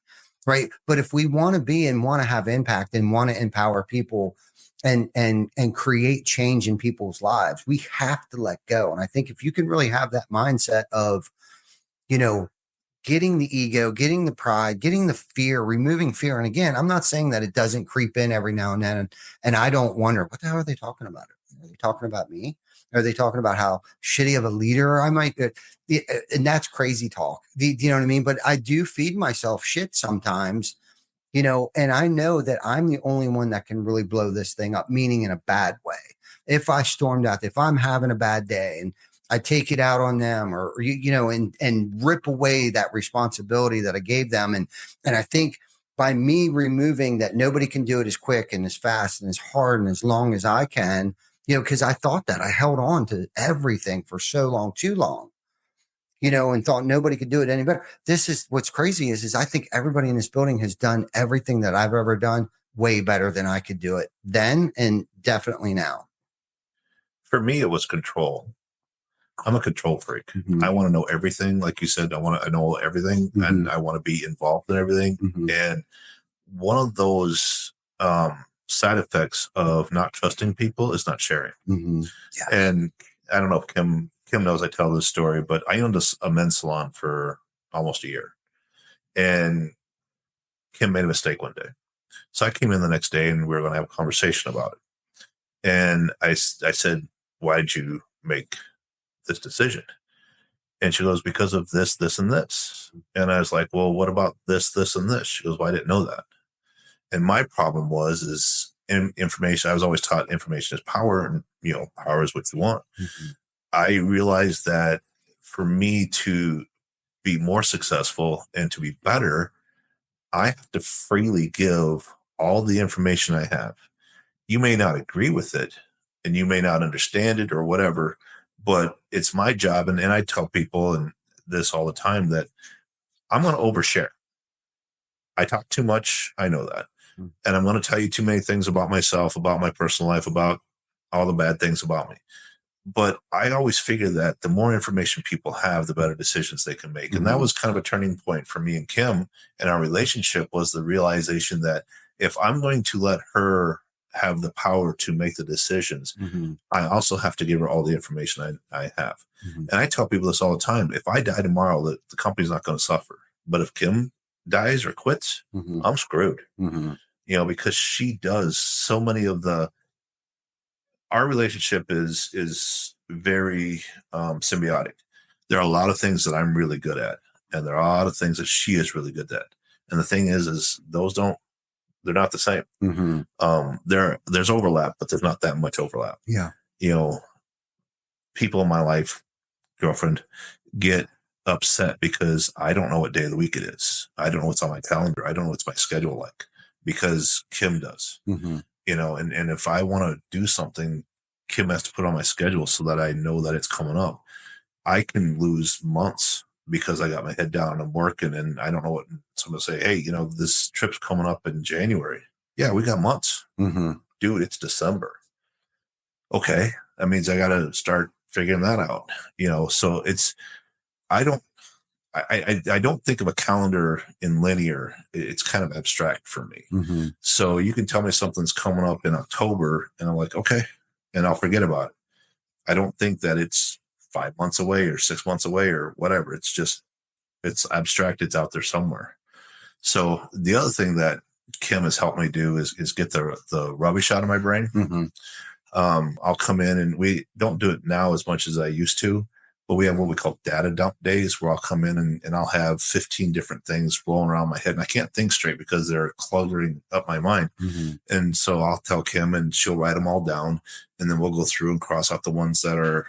Right. But if we want to be and want to have impact and want to empower people and create change in people's lives, we have to let go. And I think if you can really have that mindset of, getting the ego, getting the pride, getting the fear, removing fear. And again, I'm not saying that it doesn't creep in every now and then. And I don't wonder, what the hell are they talking about? Are they talking about me? Are they talking about how shitty of a leader I might be? And that's crazy talk. Do you know what I mean? But I do feed myself shit sometimes, and I know that I'm the only one that can really blow this thing up, meaning in a bad way. If I stormed out, if I'm having a bad day and I take it out on them or and rip away that responsibility that I gave them. And I think by me removing that nobody can do it as quick and as fast and as hard and as long as I can, because I thought that I held on to everything for so long, too long, and thought nobody could do it any better. This is what's crazy is I think everybody in this building has done everything that I've ever done way better than I could do it then and definitely now. For me, it was control. I'm a control freak. Mm-hmm. I want to know everything. Like you said, I know everything, Mm-hmm. and I want to be involved in everything. Mm-hmm. And one of those side effects of not trusting people is not sharing. Mm-hmm. Yeah. And I don't know if Kim knows I tell this story, but I owned a men's salon for almost a year. And Kim made a mistake one day. So I came in the next day and we were going to have a conversation about it. And I said, why did you make this decision? And she goes, because of this, this, and this. And I was like, well, what about this, this, and this? She goes, well, I didn't know that. And my problem is information. I was always taught information is power, and power is what you want. Mm-hmm. I realized that for me to be more successful and to be better, I have to freely give all the information I have. You may not agree with it and you may not understand it or whatever, but it's my job. And I tell people and this all the time that I'm going to overshare. I talk too much. I know that. Mm-hmm. And I'm going to tell you too many things about myself, about my personal life, about all the bad things about me. But I always figure that the more information people have, the better decisions they can make. Mm-hmm. And that was kind of a turning point for me and Kim and our relationship, was the realization that if I'm going to let her have the power to make the decisions, mm-hmm. I also have to give her all the information I have. Mm-hmm. And I tell people this all the time. If I die tomorrow, the company's not going to suffer. But if Kim dies or quits, mm-hmm. I'm screwed. Mm-hmm. Because she does so many of our relationship is very symbiotic. There are a lot of things that I'm really good at, and there are a lot of things that she is really good at. And the thing is they're not the same. There's overlap, but there's not that much overlap. Yeah. People in my life, girlfriend, get upset because I don't know what day of the week it is. I don't know what's on my calendar. I don't know what's my schedule like, because Kim does. And if I want to do something, Kim has to put on my schedule so that I know that it's coming up. I can lose months because I got my head down and I'm working and I don't know what. Someone say, hey, this trip's coming up in January. Yeah, we got months. Dude, it's December. Okay, that means I got to start figuring that out. So I don't think of a calendar in linear. It's kind of abstract for me. So you can tell me something's coming up in October and I'm like, okay, and I'll forget about it. I don't think that it's 5 months away or 6 months away or whatever. It's abstract. It's out there somewhere. So the other thing that Kim has helped me do is get the rubbish out of my brain. I'll come in, and we don't do it now as much as I used to, but we have what we call data dump days, where I'll come in and I'll have 15 different things rolling around my head, and I can't think straight because they're cluttering up my mind. And so I'll tell Kim, and she'll write them all down, and then we'll go through and cross out the ones that are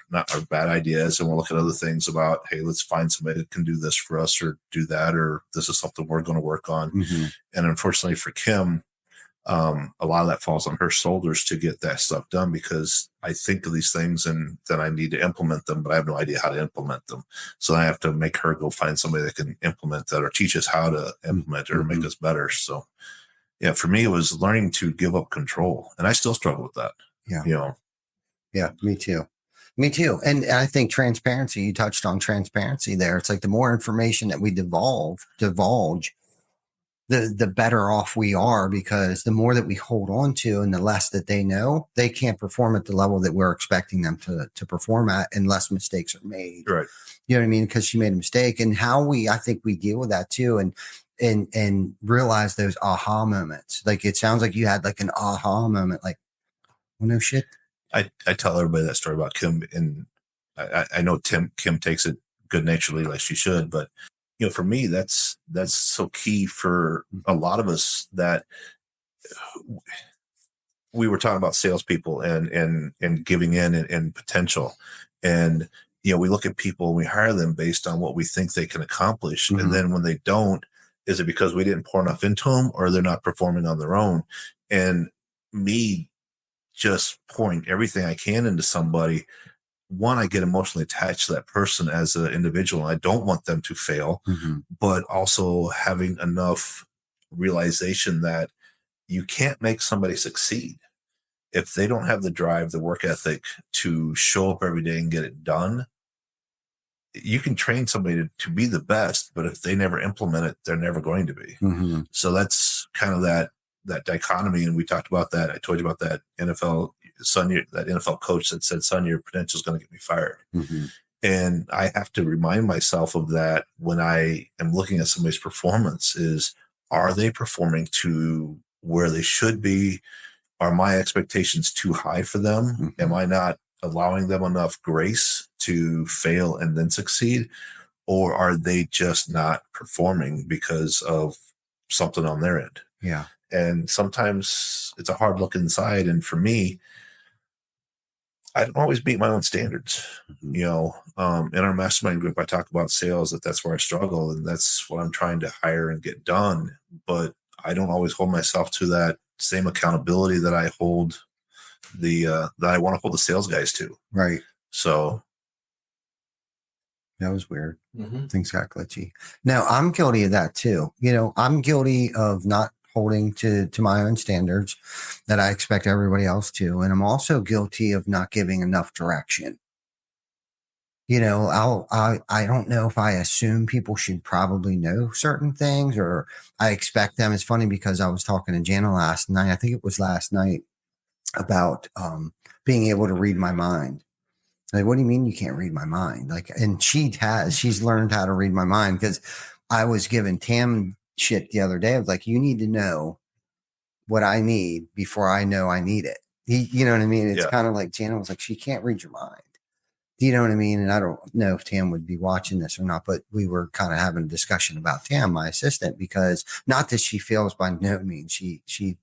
bad ideas, and we'll look at other things about, hey, let's find somebody that can do this for us or do that, or this is something we're going to work on. And unfortunately for Kim, a lot of that falls on her shoulders to get that stuff done, because I think of these things and then I need to implement them, but I have no idea how to implement them. So I have to make her go find somebody that can implement that or teach us how to implement it or make us better. So yeah, for me, it was learning to give up control, and I still struggle with that. Yeah, me too. And I think transparency, you touched on transparency there. It's like the more information that we divulge, the better off we are, because the more that we hold on to and the less that they know, they can't perform at the level that we're expecting them to perform at, and less mistakes are made. Right. You know what I mean? Because she made a mistake, and I think we deal with that too. And realize those aha moments. Like, it sounds like you had like an aha moment, like, well, no shit. I tell everybody that story about Kim, and I know Kim takes it good naturedly, like she should, but for me, that's so key for a lot of us, that we were talking about salespeople and giving in and potential. And, we look at people and we hire them based on what we think they can accomplish. And then when they don't, is it because we didn't pour enough into them, or they're not performing on their own? And me just pouring everything I can into somebody, one, I get emotionally attached to that person as an individual. I don't want them to fail, but also having enough realization that you can't make somebody succeed if they don't have the drive, the work ethic to show up every day and get it done. You can train somebody to be the best, but if they never implement it, they're never going to be. So that's kind of that dichotomy. And we talked about that. I told you about that NFL coach that said, son, your potential is going to get me fired. And I have to remind myself of that when I am looking at somebody's performance, is, are they performing to where they should be? Are my expectations too high for them? Am I not allowing them enough grace to fail and then succeed? Or are they just not performing because of something on their end? Yeah. And sometimes it's a hard look inside. And for me, I don't always meet my own standards. In our mastermind group, I talk about sales, that's where I struggle, and that's what I'm trying to hire and get done. But I don't always hold myself to that same accountability that I hold that I want to hold the sales guys to. Right. So that was weird. Things got glitchy. Now, I'm guilty of that too. I'm guilty of not holding to my own standards that I expect everybody else to. And I'm also guilty of not giving enough direction. I don't know if I assume people should probably know certain things, or I expect them. It's funny because I was talking to Jana last night. I think it was last night, about being able to read my mind. Like, what do you mean you can't read my mind? Like, and she's learned how to read my mind, because I was giving Tam shit the other day. I was like, you need to know what I need before I know I need it. You know what I mean? It's kind of like Jana was like, she can't read your mind. Do you know what I mean? And I don't know if Tam would be watching this or not, but we were kind of having a discussion about Tam, my assistant, because not that she feels by no means she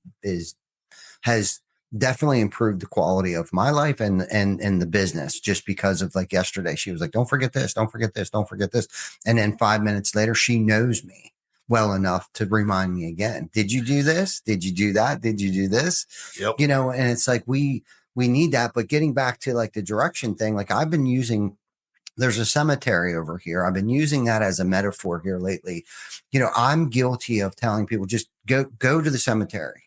has definitely improved the quality of my life and the business, just because of like yesterday, she was like, don't forget this, don't forget this, don't forget this. And then 5 minutes later, she knows me well enough to remind me again. Did you do this? Did you do that? Did you do this? Yep. You know, and it's like, we need that. But getting back to like the direction thing, like I've been using, there's a cemetery over here. I've been using that as a metaphor here lately. You know, I'm guilty of telling people, just go to the cemetery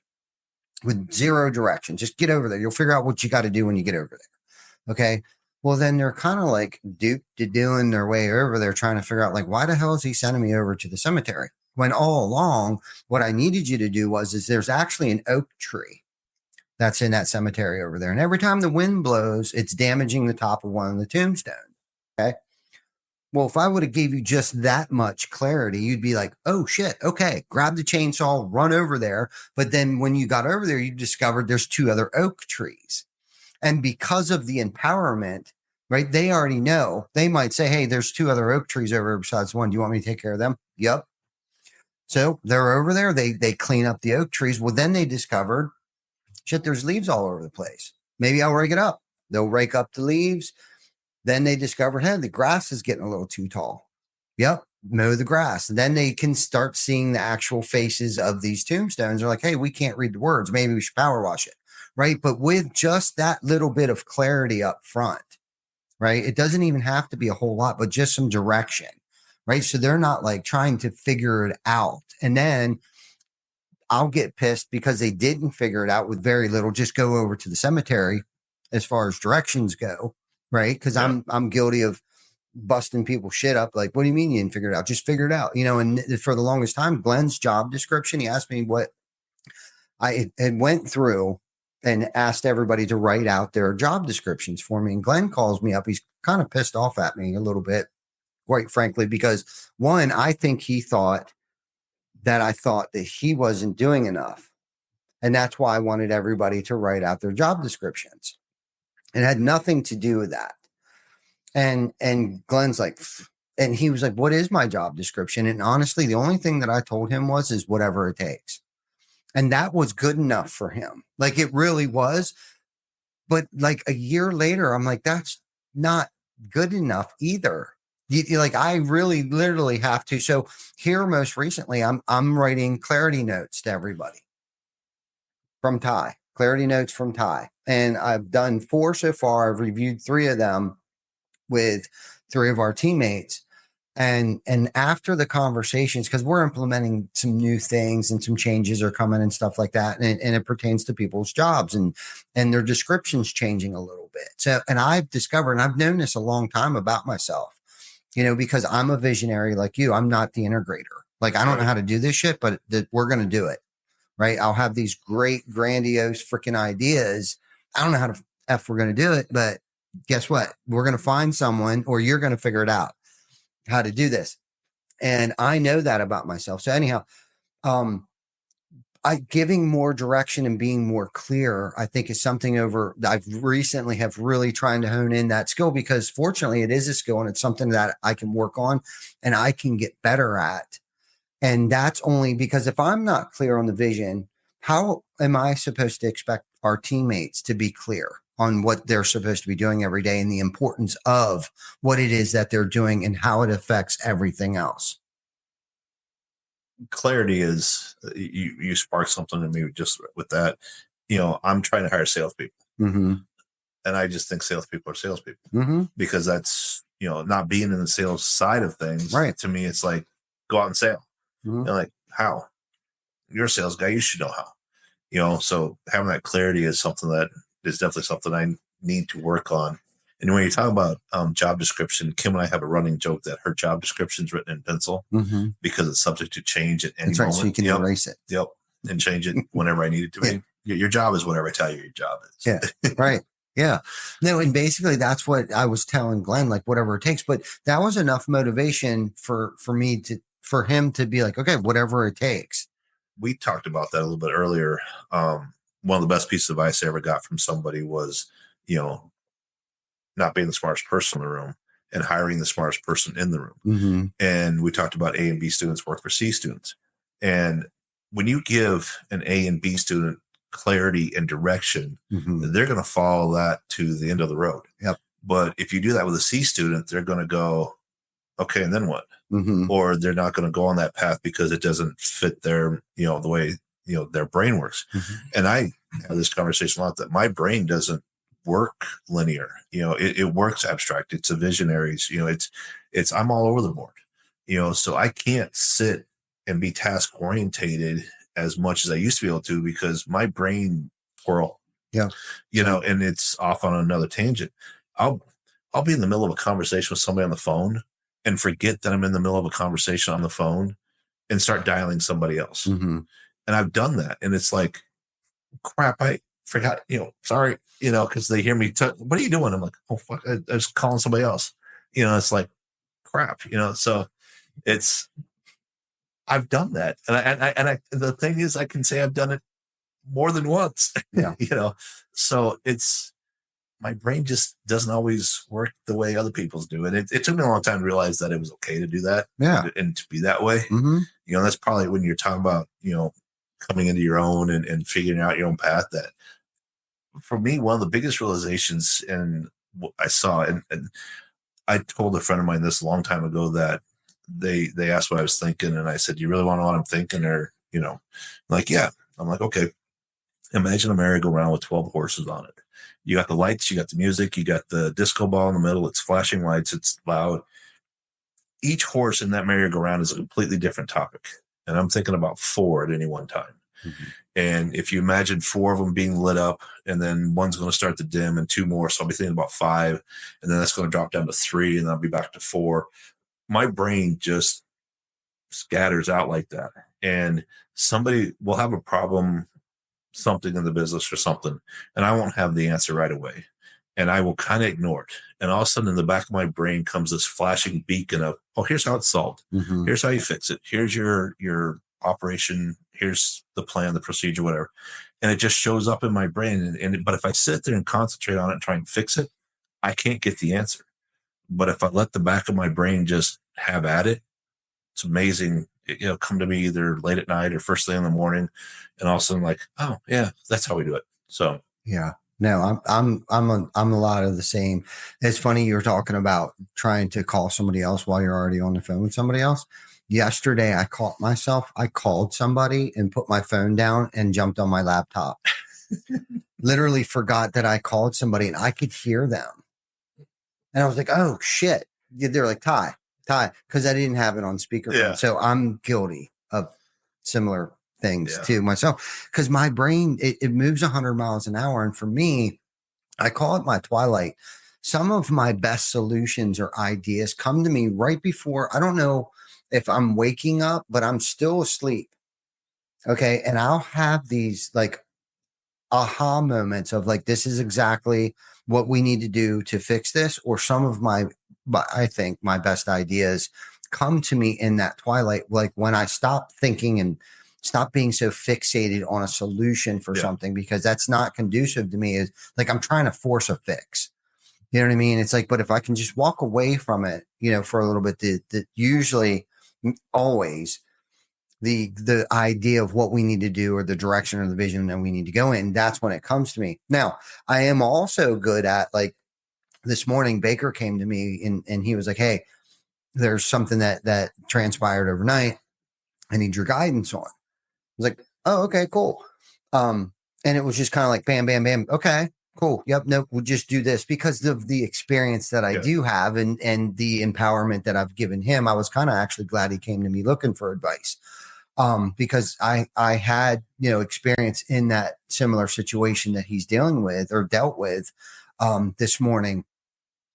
with zero direction. Just get over there. You'll figure out what you got to do when you get over there. Okay. Well, then they're kind of like duped to doing their way over there, trying to figure out like, why the hell is he sending me over to the cemetery? When all along, what I needed you to do is there's actually an oak tree that's in that cemetery over there. And every time the wind blows, it's damaging the top of one of the tombstones. Okay. Well, if I would have gave you just that much clarity, you'd be like, oh shit, okay, grab the chainsaw, run over there. But then when you got over there, you discovered there's 2 other oak trees. And because of the empowerment, right, they already know. They might say, hey, there's 2 other oak trees over besides one. Do you want me to take care of them? Yep. So they're over there. They clean up the oak trees. Well, then they discovered, shit, there's leaves all over the place. Maybe I'll rake it up. They'll rake up the leaves. Then they discovered, hey, the grass is getting a little too tall. Yep. Mow the grass. Then they can start seeing the actual faces of these tombstones. They're like, hey, we can't read the words. Maybe we should power wash it. Right. But with just that little bit of clarity up front, right? It doesn't even have to be a whole lot, but just some direction. Right. So they're not like trying to figure it out. And then I'll get pissed because they didn't figure it out with very little. Just go over to the cemetery as far as directions go. Right. Because I'm guilty of busting people's shit up. Like, what do you mean you didn't figure it out? Just figure it out. You know, and for the longest time, Glenn's job description, he asked me what I had went through and asked everybody to write out their job descriptions for me. And Glenn calls me up. He's kind of pissed off at me a little bit, quite frankly, because one, I think he thought that I thought that he wasn't doing enough. And that's why I wanted everybody to write out their job descriptions. It had nothing to do with that. And Glenn's like, and he was like, what is my job description? And honestly, the only thing that I told him is whatever it takes. And that was good enough for him. Like, it really was. But like a year later, I'm like, that's not good enough either. Like, I really literally have to. So here, most recently, I'm writing clarity notes to everybody from Ty. Clarity notes from Ty. And I've done 4 so far. I've reviewed 3 of them with 3 of our teammates. And after the conversations, because we're implementing some new things and some changes are coming and stuff like that. And it pertains to people's jobs and their descriptions changing a little bit. So, and I've discovered, and I've known this a long time about myself, you know, because I'm a visionary like you. I'm not the integrator. Like, I don't know how to do this shit, but we're going to do it. Right. I'll have these great, grandiose freaking ideas. I don't know how to F we're going to do it, but guess what? We're going to find someone, or you're going to figure it out how to do this. And I know that about myself. So anyhow, giving more direction and being more clear, I think, is something I've recently have really trying to hone in that skill, because fortunately it is a skill and it's something that I can work on and I can get better at. And that's only because if I'm not clear on the vision, how am I supposed to expect our teammates to be clear on what they're supposed to be doing every day and the importance of what it is that they're doing and how it affects everything else? Clarity is, you sparked something in me just with that. You know, I'm trying to hire salespeople. Mm-hmm. And I just think salespeople are salespeople because that's, you know, not being in the sales side of things. Right. To me, it's like, go out and sell. And like, how? You're a sales guy, you should know how. You know, so having that clarity is something that is definitely something I need to work on. And when you talk about job description, Kim and I have a running joke that her job description is written in pencil because it's subject to change at any moment. So you can erase it. Yep. And change it whenever I need it to be. Your job is whatever I tell you your job is. Yeah. Right. Yeah. No, and basically that's what I was telling Glenn, like, whatever it takes. But that was enough motivation for him to be like, okay, whatever it takes. We talked about that a little bit earlier. One of the best pieces of advice I ever got from somebody was, you know, not being the smartest person in the room and hiring the smartest person in the room. Mm-hmm. And we talked about A and B students work for C students. And when you give an A and B student clarity and direction, Mm-hmm. they're going to follow that to the end of the road. Yep. But if you do that with a C student, they're going to go, okay, and then what? Mm-hmm. Or they're not going to go on that path because it doesn't fit their, the way, their brain works. Mm-hmm. And I have this conversation a lot that my brain doesn't work linear. It works abstract. It's a visionaries, it's, I'm all over the board, so I can't sit and be task orientated as much as I used to be able to because my brain whirl, Yeah. And it's off on another tangent. I'll be in the middle of a conversation with somebody on the phone and forget that I'm in the middle of a conversation on the phone and start dialing somebody else. Mm-hmm. And I've done that. And it's like, crap, I forgot, sorry, because they hear me, what are you doing? I'm like, oh, fuck, I was calling somebody else. It's like, crap, so I've done that. And I, the thing is, I can say I've done it more than once, Yeah. So it's, my brain just doesn't always work the way other people's do. And it took me a long time to realize that it was okay to do that. Yeah. And to be that way. Mm-hmm. That's probably when you're talking about, coming into your own and figuring out your own path. That for me, one of the biggest realizations and I saw, and I told a friend of mine this a long time ago that they asked what I was thinking. And I said, you really want to know what I'm thinking? Or, like, yeah. I'm like, okay, imagine a merry-go-round with 12 horses on it. You got the lights, you got the music, you got the disco ball in the middle. It's flashing lights. It's loud. Each horse in that merry-go-round is a completely different topic. And I'm thinking about 4 at any one time. Mm-hmm. And if you imagine 4 of them being lit up and then one's going to start to dim and 2 more. So I'll be thinking about 5 and then that's going to drop down to 3 and then I'll be back to 4. My brain just scatters out like that. And somebody will have a problem, something in the business or something, and I won't have the answer right away. And I will kind of ignore it. And all of a sudden in the back of my brain comes this flashing beacon of, oh, here's how it's solved. Mm-hmm. Here's how you fix it. Here's your operation. Here's the plan, the procedure, whatever. And it just shows up in my brain. But if I sit there and concentrate on it and try and fix it, I can't get the answer. But if I let the back of my brain just have at it, it's amazing. It'll come to me either late at night or first thing in the morning. And all of a sudden like, oh yeah, that's how we do it. So yeah. No, I'm a lot of the same. It's funny you were talking about trying to call somebody else while you're already on the phone with somebody else. Yesterday, I caught myself. I called somebody and put my phone down and jumped on my laptop. Literally forgot that I called somebody and I could hear them. And I was like, oh shit. They're like, Ty, because I didn't have it on speakerphone. Yeah. So I'm guilty of similar things to myself because my brain, it moves 100 miles an hour. And for me, I call it my twilight. Some of my best solutions or ideas come to me right before, I don't know if I'm waking up, but I'm still asleep. Okay. And I'll have these like aha moments of like, this is exactly what we need to do to fix this. Or some of I think my best ideas come to me in that twilight, like when I stop thinking and stop being so fixated on a solution for something, because that's not conducive to me. Is like, I'm trying to force a fix. You know what I mean? It's like, but if I can just walk away from it, for a little bit, that usually always the idea of what we need to do or the direction or the vision that we need to go in, that's when it comes to me. Now, I am also good at, like, this morning, Baker came to me and he was like, hey, there's something that transpired overnight. I need your guidance on. I was like, oh, okay, cool. And it was just kind of like, bam, bam, bam. Okay, cool. Yep. No, we'll just do this because of the experience that I do have and the empowerment that I've given him. I was kind of actually glad he came to me looking for advice. Because I had, experience in that similar situation that he's dealing with or dealt with, this morning.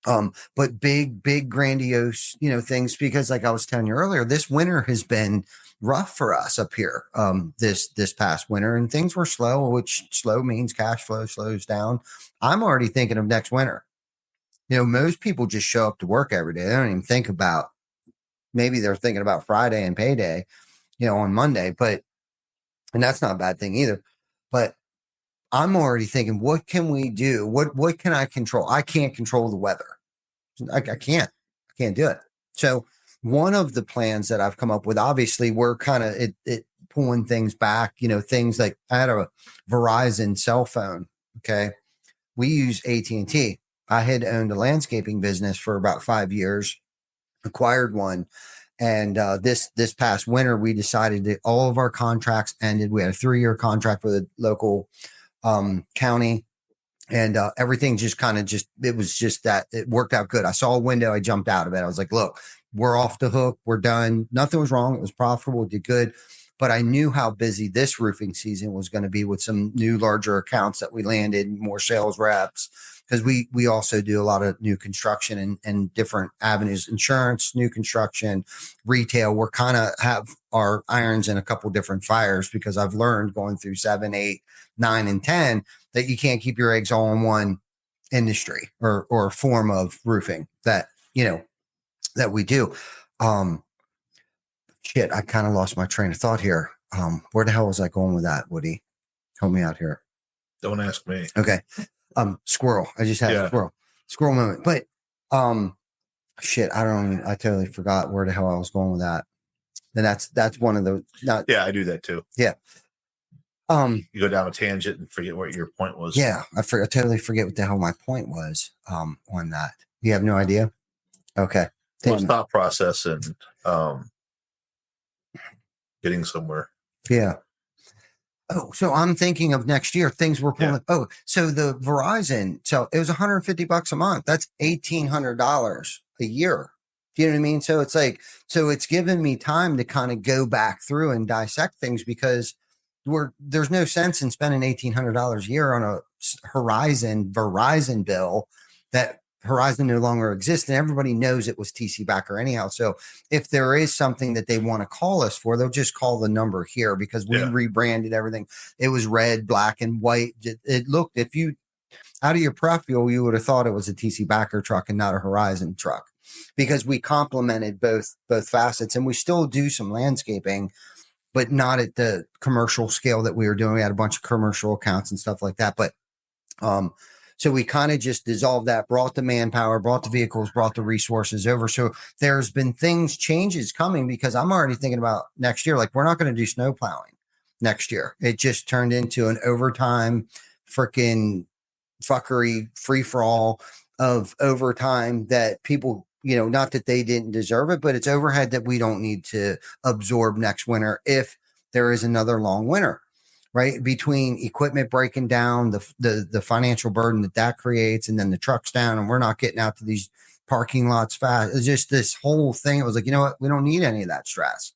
But big, grandiose, things, because like I was telling you earlier, this winter has been rough for us up here, this past winter, and things were slow, which slow means cash flow slows down. I'm already thinking of next winter. Most people just show up to work every day. They don't even think about, maybe they're thinking about Friday and payday, on Monday, and that's not a bad thing either. But I'm already thinking, what can we do? What can I control? I can't control the weather. I can't do it. So one of the plans that I've come up with, obviously we're kind of it pulling things back, things like I had a Verizon cell phone. Okay. We use AT&T. I had owned a landscaping business for about 5 years, acquired one. And this past winter, we decided that all of our contracts ended. We had a 3-year contract with a local county, and everything just it was just that it worked out good. I saw a window, I jumped out of it. I was like, look, we're off the hook. We're done. Nothing was wrong. It was profitable. It did good. But I knew how busy this roofing season was going to be with some new larger accounts that we landed, more sales reps, because we also do a lot of new construction and different avenues, insurance, new construction, retail. We're kind of have our irons in a couple different fires, because I've learned going through 7, 8, 9, and 10 that you can't keep your eggs all in one industry or form of roofing that we do. Shit, I kind of lost my train of thought here. Where the hell was I going with that, Woody? Help me out here. Don't ask me. Okay. Squirrel. I just had a squirrel moment. But shit, I totally forgot where the hell I was going with that. And that's one of the I do that too. Yeah. You go down a tangent and forget what your point was. Yeah, I totally forget what the hell my point was on that. You have no idea? Okay. Well, it's thought process and getting somewhere. Yeah. Oh, so I'm thinking of next year, things we're pulling. Yeah. Oh, so the Verizon, so it was $150 a month. That's $1,800 a year. Do you know what I mean? So it's like, it's given me time to kind of go back through and dissect things, because there's no sense in spending $1,800 a year on a Verizon bill that Horizon no longer exists, and everybody knows it was TC Backer anyhow. So if there is something that they want to call us for, they'll just call the number here, because we rebranded everything. It was red, black, and white. It looked, if you out of your prep view, you would have thought it was a TC Backer truck and not a Horizon truck, because we complemented both facets, and we still do some landscaping, but not at the commercial scale that we were doing. We had a bunch of commercial accounts and stuff like that. But so we kind of just dissolved that, brought the manpower, brought the vehicles, brought the resources over. So there's been changes coming, because I'm already thinking about next year. Like, we're not going to do snow plowing next year. It just turned into an overtime freaking fuckery free for all of overtime that people, not that they didn't deserve it, but it's overhead that we don't need to absorb next winter if there is another long winter. Right, between equipment breaking down, the financial burden that creates, and then the trucks down, and we're not getting out to these parking lots fast. It's just this whole thing. It was like, you know what? We don't need any of that stress.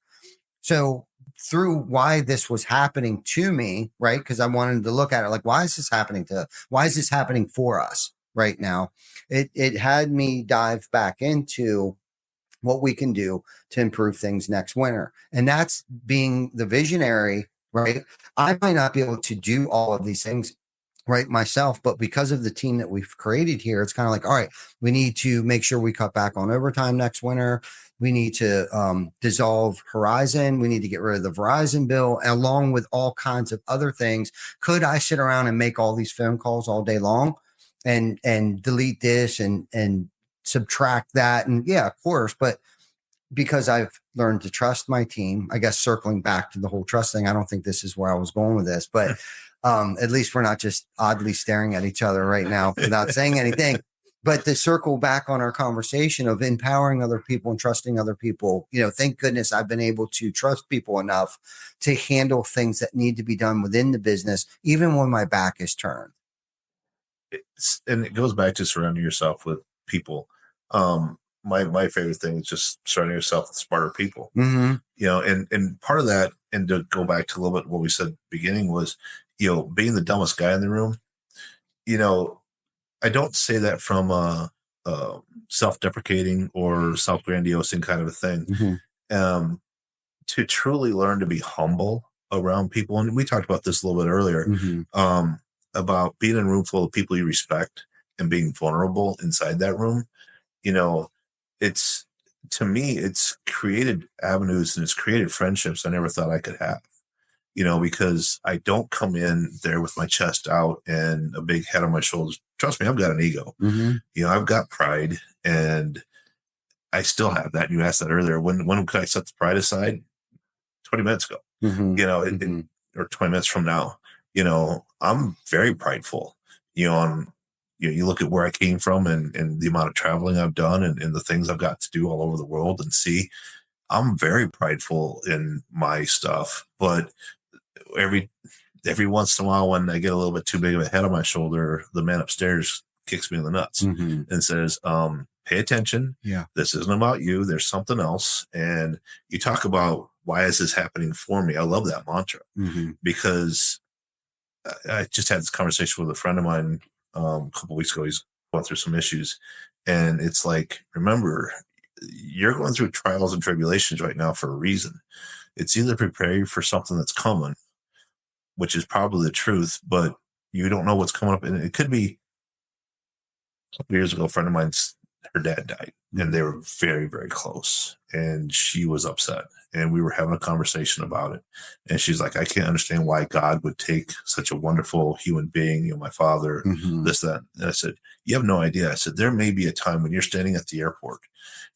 So through why this was happening to me, right? Because I wanted to look at it like, why is this happening for us right now? It had me dive back into what we can do to improve things next winter, and that's being the visionary. Right. I might not be able to do all of these things right myself, but because of the team that we've created here, it's kind of like, all right, we need to make sure we cut back on overtime next winter. We need to dissolve Horizon. We need to get rid of the Verizon bill, along with all kinds of other things. Could I sit around and make all these phone calls all day long and delete this and subtract that? And yeah, of course, but because I've learned to trust my team, I guess circling back to the whole trust thing, I don't think this is where I was going with this, but at least we're not just oddly staring at each other right now without saying anything. But to circle back on our conversation of empowering other people and trusting other people, thank goodness I've been able to trust people enough to handle things that need to be done within the business, even when my back is turned. And it goes back to surrounding yourself with people. My favorite thing is just surrounding yourself with smarter people, and part of that, and to go back to a little bit what we said at the beginning was, being the dumbest guy in the room. I don't say that from a self-deprecating or self-grandiosing kind of a thing. To truly learn to be humble around people, and we talked about this a little bit earlier, about being in a room full of people you respect and being vulnerable inside that room. To me, it's created avenues and it's created friendships I never thought I could have. because I don't come in there with my chest out and a big head on my shoulders. Trust me, I've got an ego. I've got pride, and I still have that. You asked that earlier. When could I set the pride aside? 20 minutes ago, or 20 minutes from now. I'm very prideful, you look at where I came from and the amount of traveling I've done and the things I've got to do all over the world and see. I'm very prideful in my stuff, but every once in a while when I get a little bit too big of a head on my shoulder, the man upstairs kicks me in the nuts and says, pay attention. Yeah. This isn't about you. There's something else. And you talk about, why is this happening for me? I love that mantra because I just had this conversation with a friend of mine a couple of weeks ago. He's going through some issues, and it's like, remember, you're going through trials and tribulations right now for a reason. It's either prepare you for something that's coming, which is probably the truth, but you don't know what's coming up. And it could be a couple years ago, a friend of mine's, her dad died, and they were very, very close, and she was upset, and we were having a conversation about it. And she's like, I can't understand why God would take such a wonderful human being, my father, this, that. And I said, you have no idea. I said, there may be a time when you're standing at the airport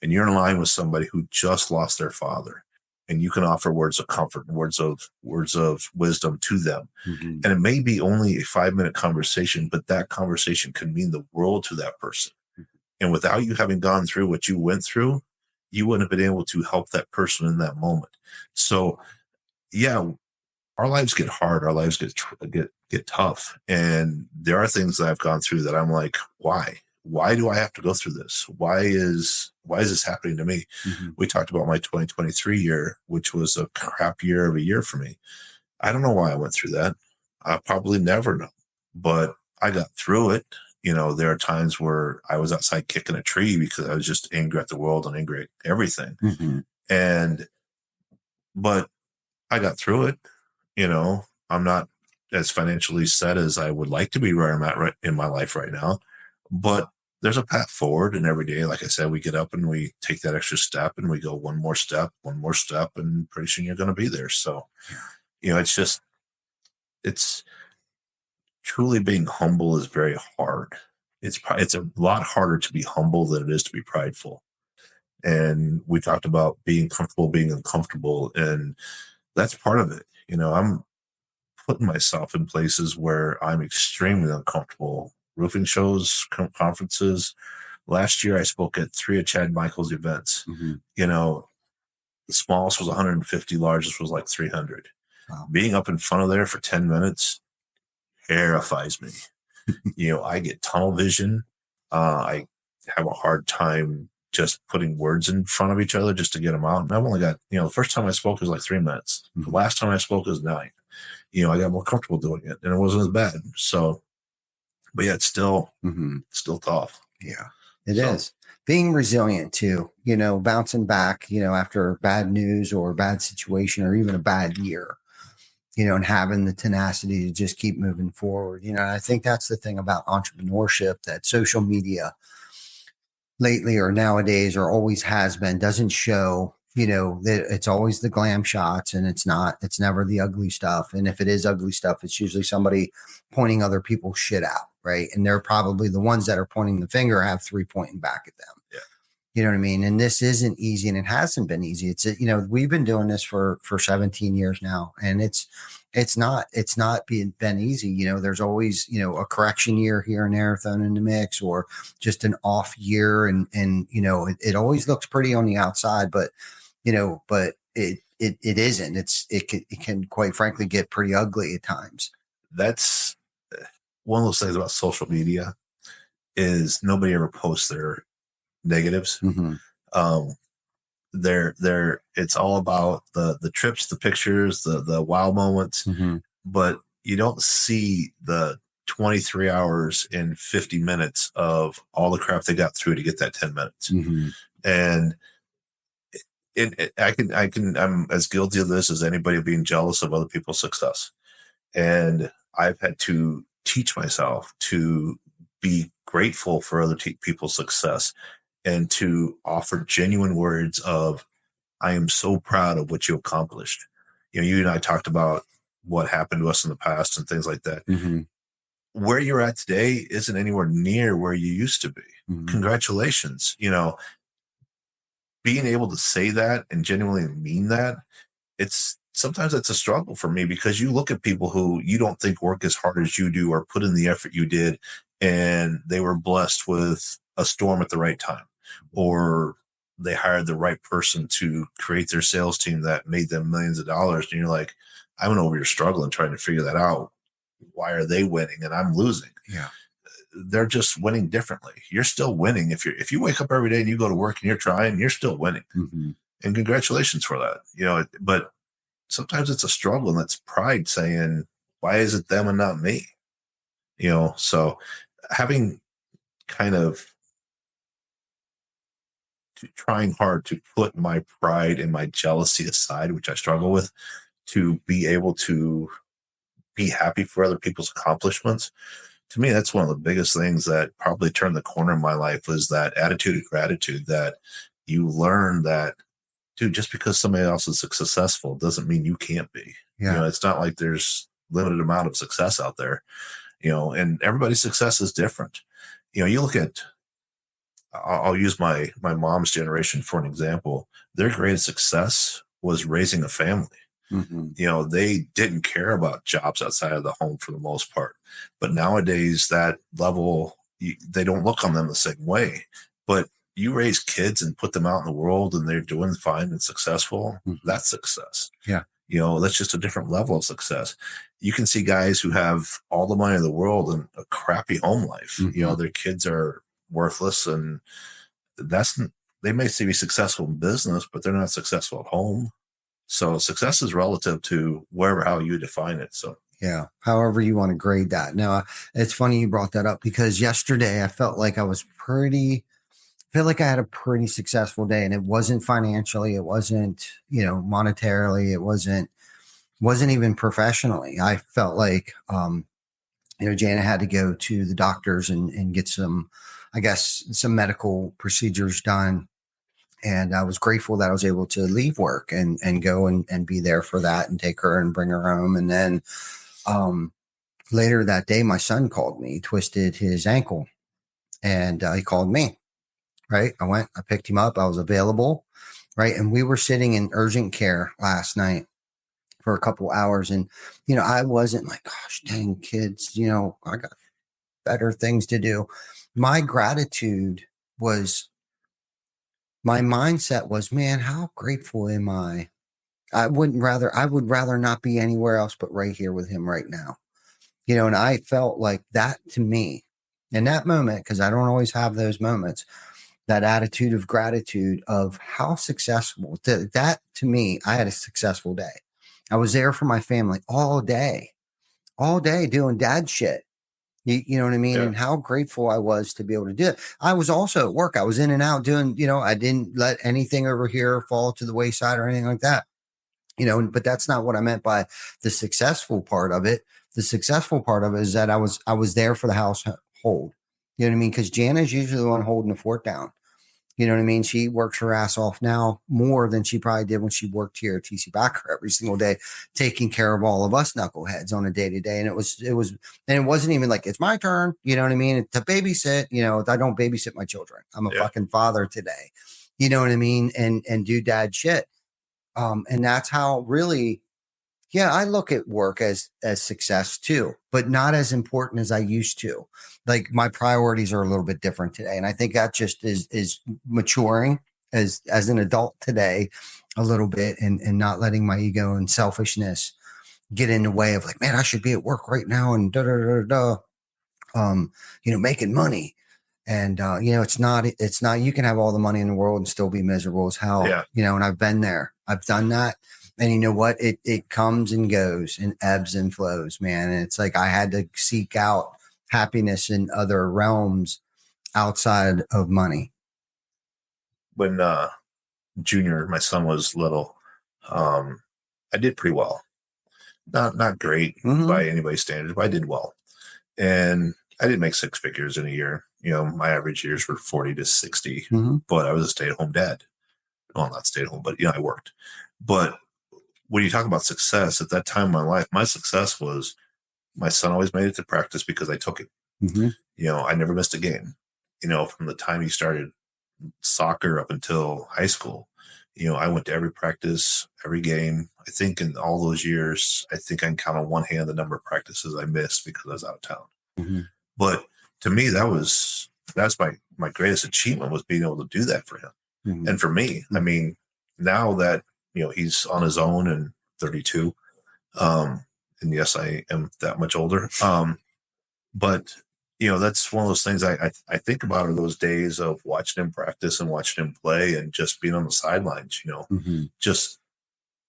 and you're in line with somebody who just lost their father, and you can offer words of comfort and words of wisdom to them. And it may be only a 5-minute conversation, but that conversation can mean the world to that person. And without you having gone through what you went through, you wouldn't have been able to help that person in that moment. So, yeah, our lives get hard. Our lives get tough. And there are things that I've gone through that I'm like, why? Why do I have to go through this? Why is this happening to me? We talked about my 2023 year, which was a crap year of a year for me. I don't know why I went through that. I probably never know, but I got through it. There are times where I was outside kicking a tree because I was just angry at the world and angry at everything. But I got through it. I'm not as financially set as I would like to be where I'm at right in my life right now, but there's a path forward. And every day, like I said, we get up and we take that extra step and we go one more step, and pretty soon you're going to be there. So, it's truly being humble is very hard. It's a lot harder to be humble than it is to be prideful. And we talked about being comfortable, being uncomfortable, and that's part of it. I'm putting myself in places where I'm extremely uncomfortable. Roofing shows, conferences. Last year, I spoke at 3 of Chad Michael's events. The smallest was 150, largest was like 300. Wow. Being up in front of there for 10 minutes terrifies me. I get tunnel vision. I have a hard time just putting words in front of each other just to get them out. And I've only got, the first time I spoke was like 3 minutes. The last time I spoke was 9. I got more comfortable doing it, and it wasn't as bad. So, but yeah, it's still tough. Yeah, it is. Being resilient too, bouncing back, after bad news or a bad situation or even a bad year, and having the tenacity to just keep moving forward. I think that's the thing about entrepreneurship, that social media lately or nowadays or always has been, doesn't show, that it's always the glam shots, and it's never the ugly stuff. And if it is ugly stuff, it's usually somebody pointing other people's shit out. Right. And they're probably the ones that are pointing the finger have 3 pointing back at them. Yeah. You know what I mean? And this isn't easy, and it hasn't been easy. It's, we've been doing this for 17 years now, and it's not been easy. There's always, a correction year here and there thrown in the mix, or just an off year. And it always looks pretty on the outside, but it isn't. It can quite frankly get pretty ugly at times. That's one of those things about social media, is nobody ever posts their negatives. It's all about the trips, the pictures, the wow moments, but you don't see the 23 hours and 50 minutes of all the crap they got through to get that 10 minutes. And I'm as guilty of this as anybody, being jealous of other people's success. And I've had to teach myself to be grateful for other people's success, and to offer genuine words of, I am so proud of what you accomplished. You and I talked about what happened to us in the past and things like that. Mm-hmm. Where you're at today isn't anywhere near where you used to be. Mm-hmm. Congratulations. You know, being able to say that and genuinely mean that, sometimes it's a struggle for me, because you look at people who you don't think work as hard as you do or put in the effort you did, and they were blessed with a storm at the right time, or they hired the right person to create their sales team that made them millions of dollars. And you're like, I don't know where you're struggling trying to figure that out. Why are they winning and I'm losing? Yeah. They're just winning differently. You're still winning. If you wake up every day and you go to work and you're trying, you're still winning. Mm-hmm. And congratulations for that. You know, but sometimes it's a struggle, and that's pride saying, why is it them and not me? You know, so having kind of trying hard to put my pride and my jealousy aside, which I struggle with, to be able to be happy for other people's accomplishments. To me, that's one of the biggest things that probably turned the corner in my life, was that attitude of gratitude, that you learn that, dude, just because somebody else is successful doesn't mean you can't be. Yeah. You know, it's not like there's limited amount of success out there, you know, and everybody's success is different. You know, you look at, I'll use my mom's generation for an example. Their greatest success was raising a family. Mm-hmm. You know, they didn't care about jobs outside of the home for the most part. But nowadays, that level, they don't look on them the same way. But you raise kids and put them out in the world and they're doing fine and successful, Mm-hmm. that's success. Yeah. You know, that's just a different level of success. You can see guys who have all the money in the world and a crappy home life. Mm-hmm. You know, their kids are worthless, and they may be successful in business, but they're not successful at home. So success is relative to how you define it. So yeah, however you want to grade that. Now, it's funny you brought that up, because yesterday I felt like I had a pretty successful day, and it wasn't financially, it wasn't, you know, monetarily, it wasn't even professionally. I felt like, you know, Jana had to go to the doctors and get some medical procedures done. And I was grateful that I was able to leave work and go and be there for that and take her and bring her home. And then later that day, my son called me, twisted his ankle, and he called me. Right. I picked him up. I was available. Right. And we were sitting in urgent care last night for a couple hours. And, you know, I wasn't like, gosh, dang kids, you know, I got better things to do. My mindset was, man, how grateful am I? I would rather not be anywhere else but right here with him right now. You know, and I felt like that, to me, in that moment, because I don't always have those moments, that attitude of gratitude of how successful that to me, I had a successful day. I was there for my family all day doing dad shit. You know what I mean? Yeah. And how grateful I was to be able to do it. I was also at work. I was in and out doing, you know, I didn't let anything over here fall to the wayside or anything like that. You know, but that's not what I meant by the successful part of it. The successful part of it is that I was there for the household. You know what I mean? Because Jana's usually the one holding the fort down. You know what I mean? She works her ass off now more than she probably did when she worked here at Cobb-Backer every single day, taking care of all of us knuckleheads on a day to day. And it wasn't even like, it's my turn. You know what I mean? To babysit, you know, I don't babysit my children. I'm a fucking father today. You know what I mean? And do dad shit. And that's how really, I look at work as success too, but not as important as I used to. Like my priorities are a little bit different today. And I think that just is maturing as an adult today a little bit, and not letting my ego and selfishness get in the way of like, man, I should be at work right now and you know, making money. And, you know, it's not, you can have all the money in the world and still be miserable as hell, you know, and I've been there, I've done that. And you know what? It comes and goes and ebbs and flows, man. And it's like I had to seek out happiness in other realms outside of money. When Junior, my son, was little, I did pretty well. Not great by anybody's standards, but I did well. And I didn't make six figures in a year. You know, my average years were 40 to 60, but I was a stay-at-home dad. Well, not stay-at-home, but, you know, I worked. But when you talk about success at that time in my life, my success was my son always made it to practice because I took it. Mm-hmm. You know, I never missed a game, you know, from the time he started soccer up until high school. You know, I went to every practice, every game. I think in all those years, I think I can count on one hand the number of practices I missed because I was out of town. Mm-hmm. But to me, that's my greatest achievement, was being able to do that for him. Mm-hmm. And for me, I mean, now that, you know, he's on his own and 32, and yes, I am that much older. But you know, that's one of those things I think about, are those days of watching him practice and watching him play and just being on the sidelines, you know, Mm-hmm. just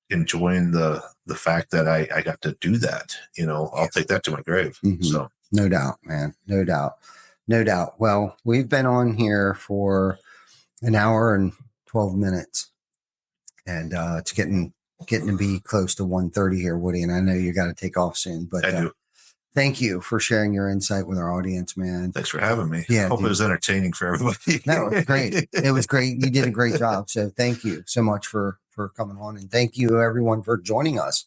enjoying the fact that I got to do that. You know, I'll take that to my grave. Mm-hmm. So no doubt, man. No doubt. No doubt. Well, we've been on here for an hour and 12 minutes, and it's getting to be close to 1:30 here, Woody. And I know you got to take off soon, but I do. Thank you for sharing your insight with our audience, man. Thanks for having me. Yeah, Hope it was entertaining for everybody. No, it was great. It was great. You did a great job. So thank you so much for coming on, and thank you everyone for joining us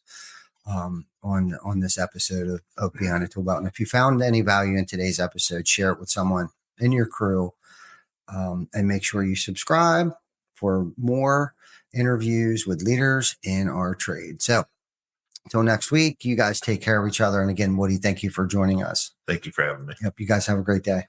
on this episode of Behind a Tool Belt. And if you found any value in today's episode, share it with someone in your crew, and make sure you subscribe for more interviews with leaders in our trade. So until next week, you guys take care of each other. And again, Woody, thank you for joining us. Thank you for having me. Yep. You guys have a great day.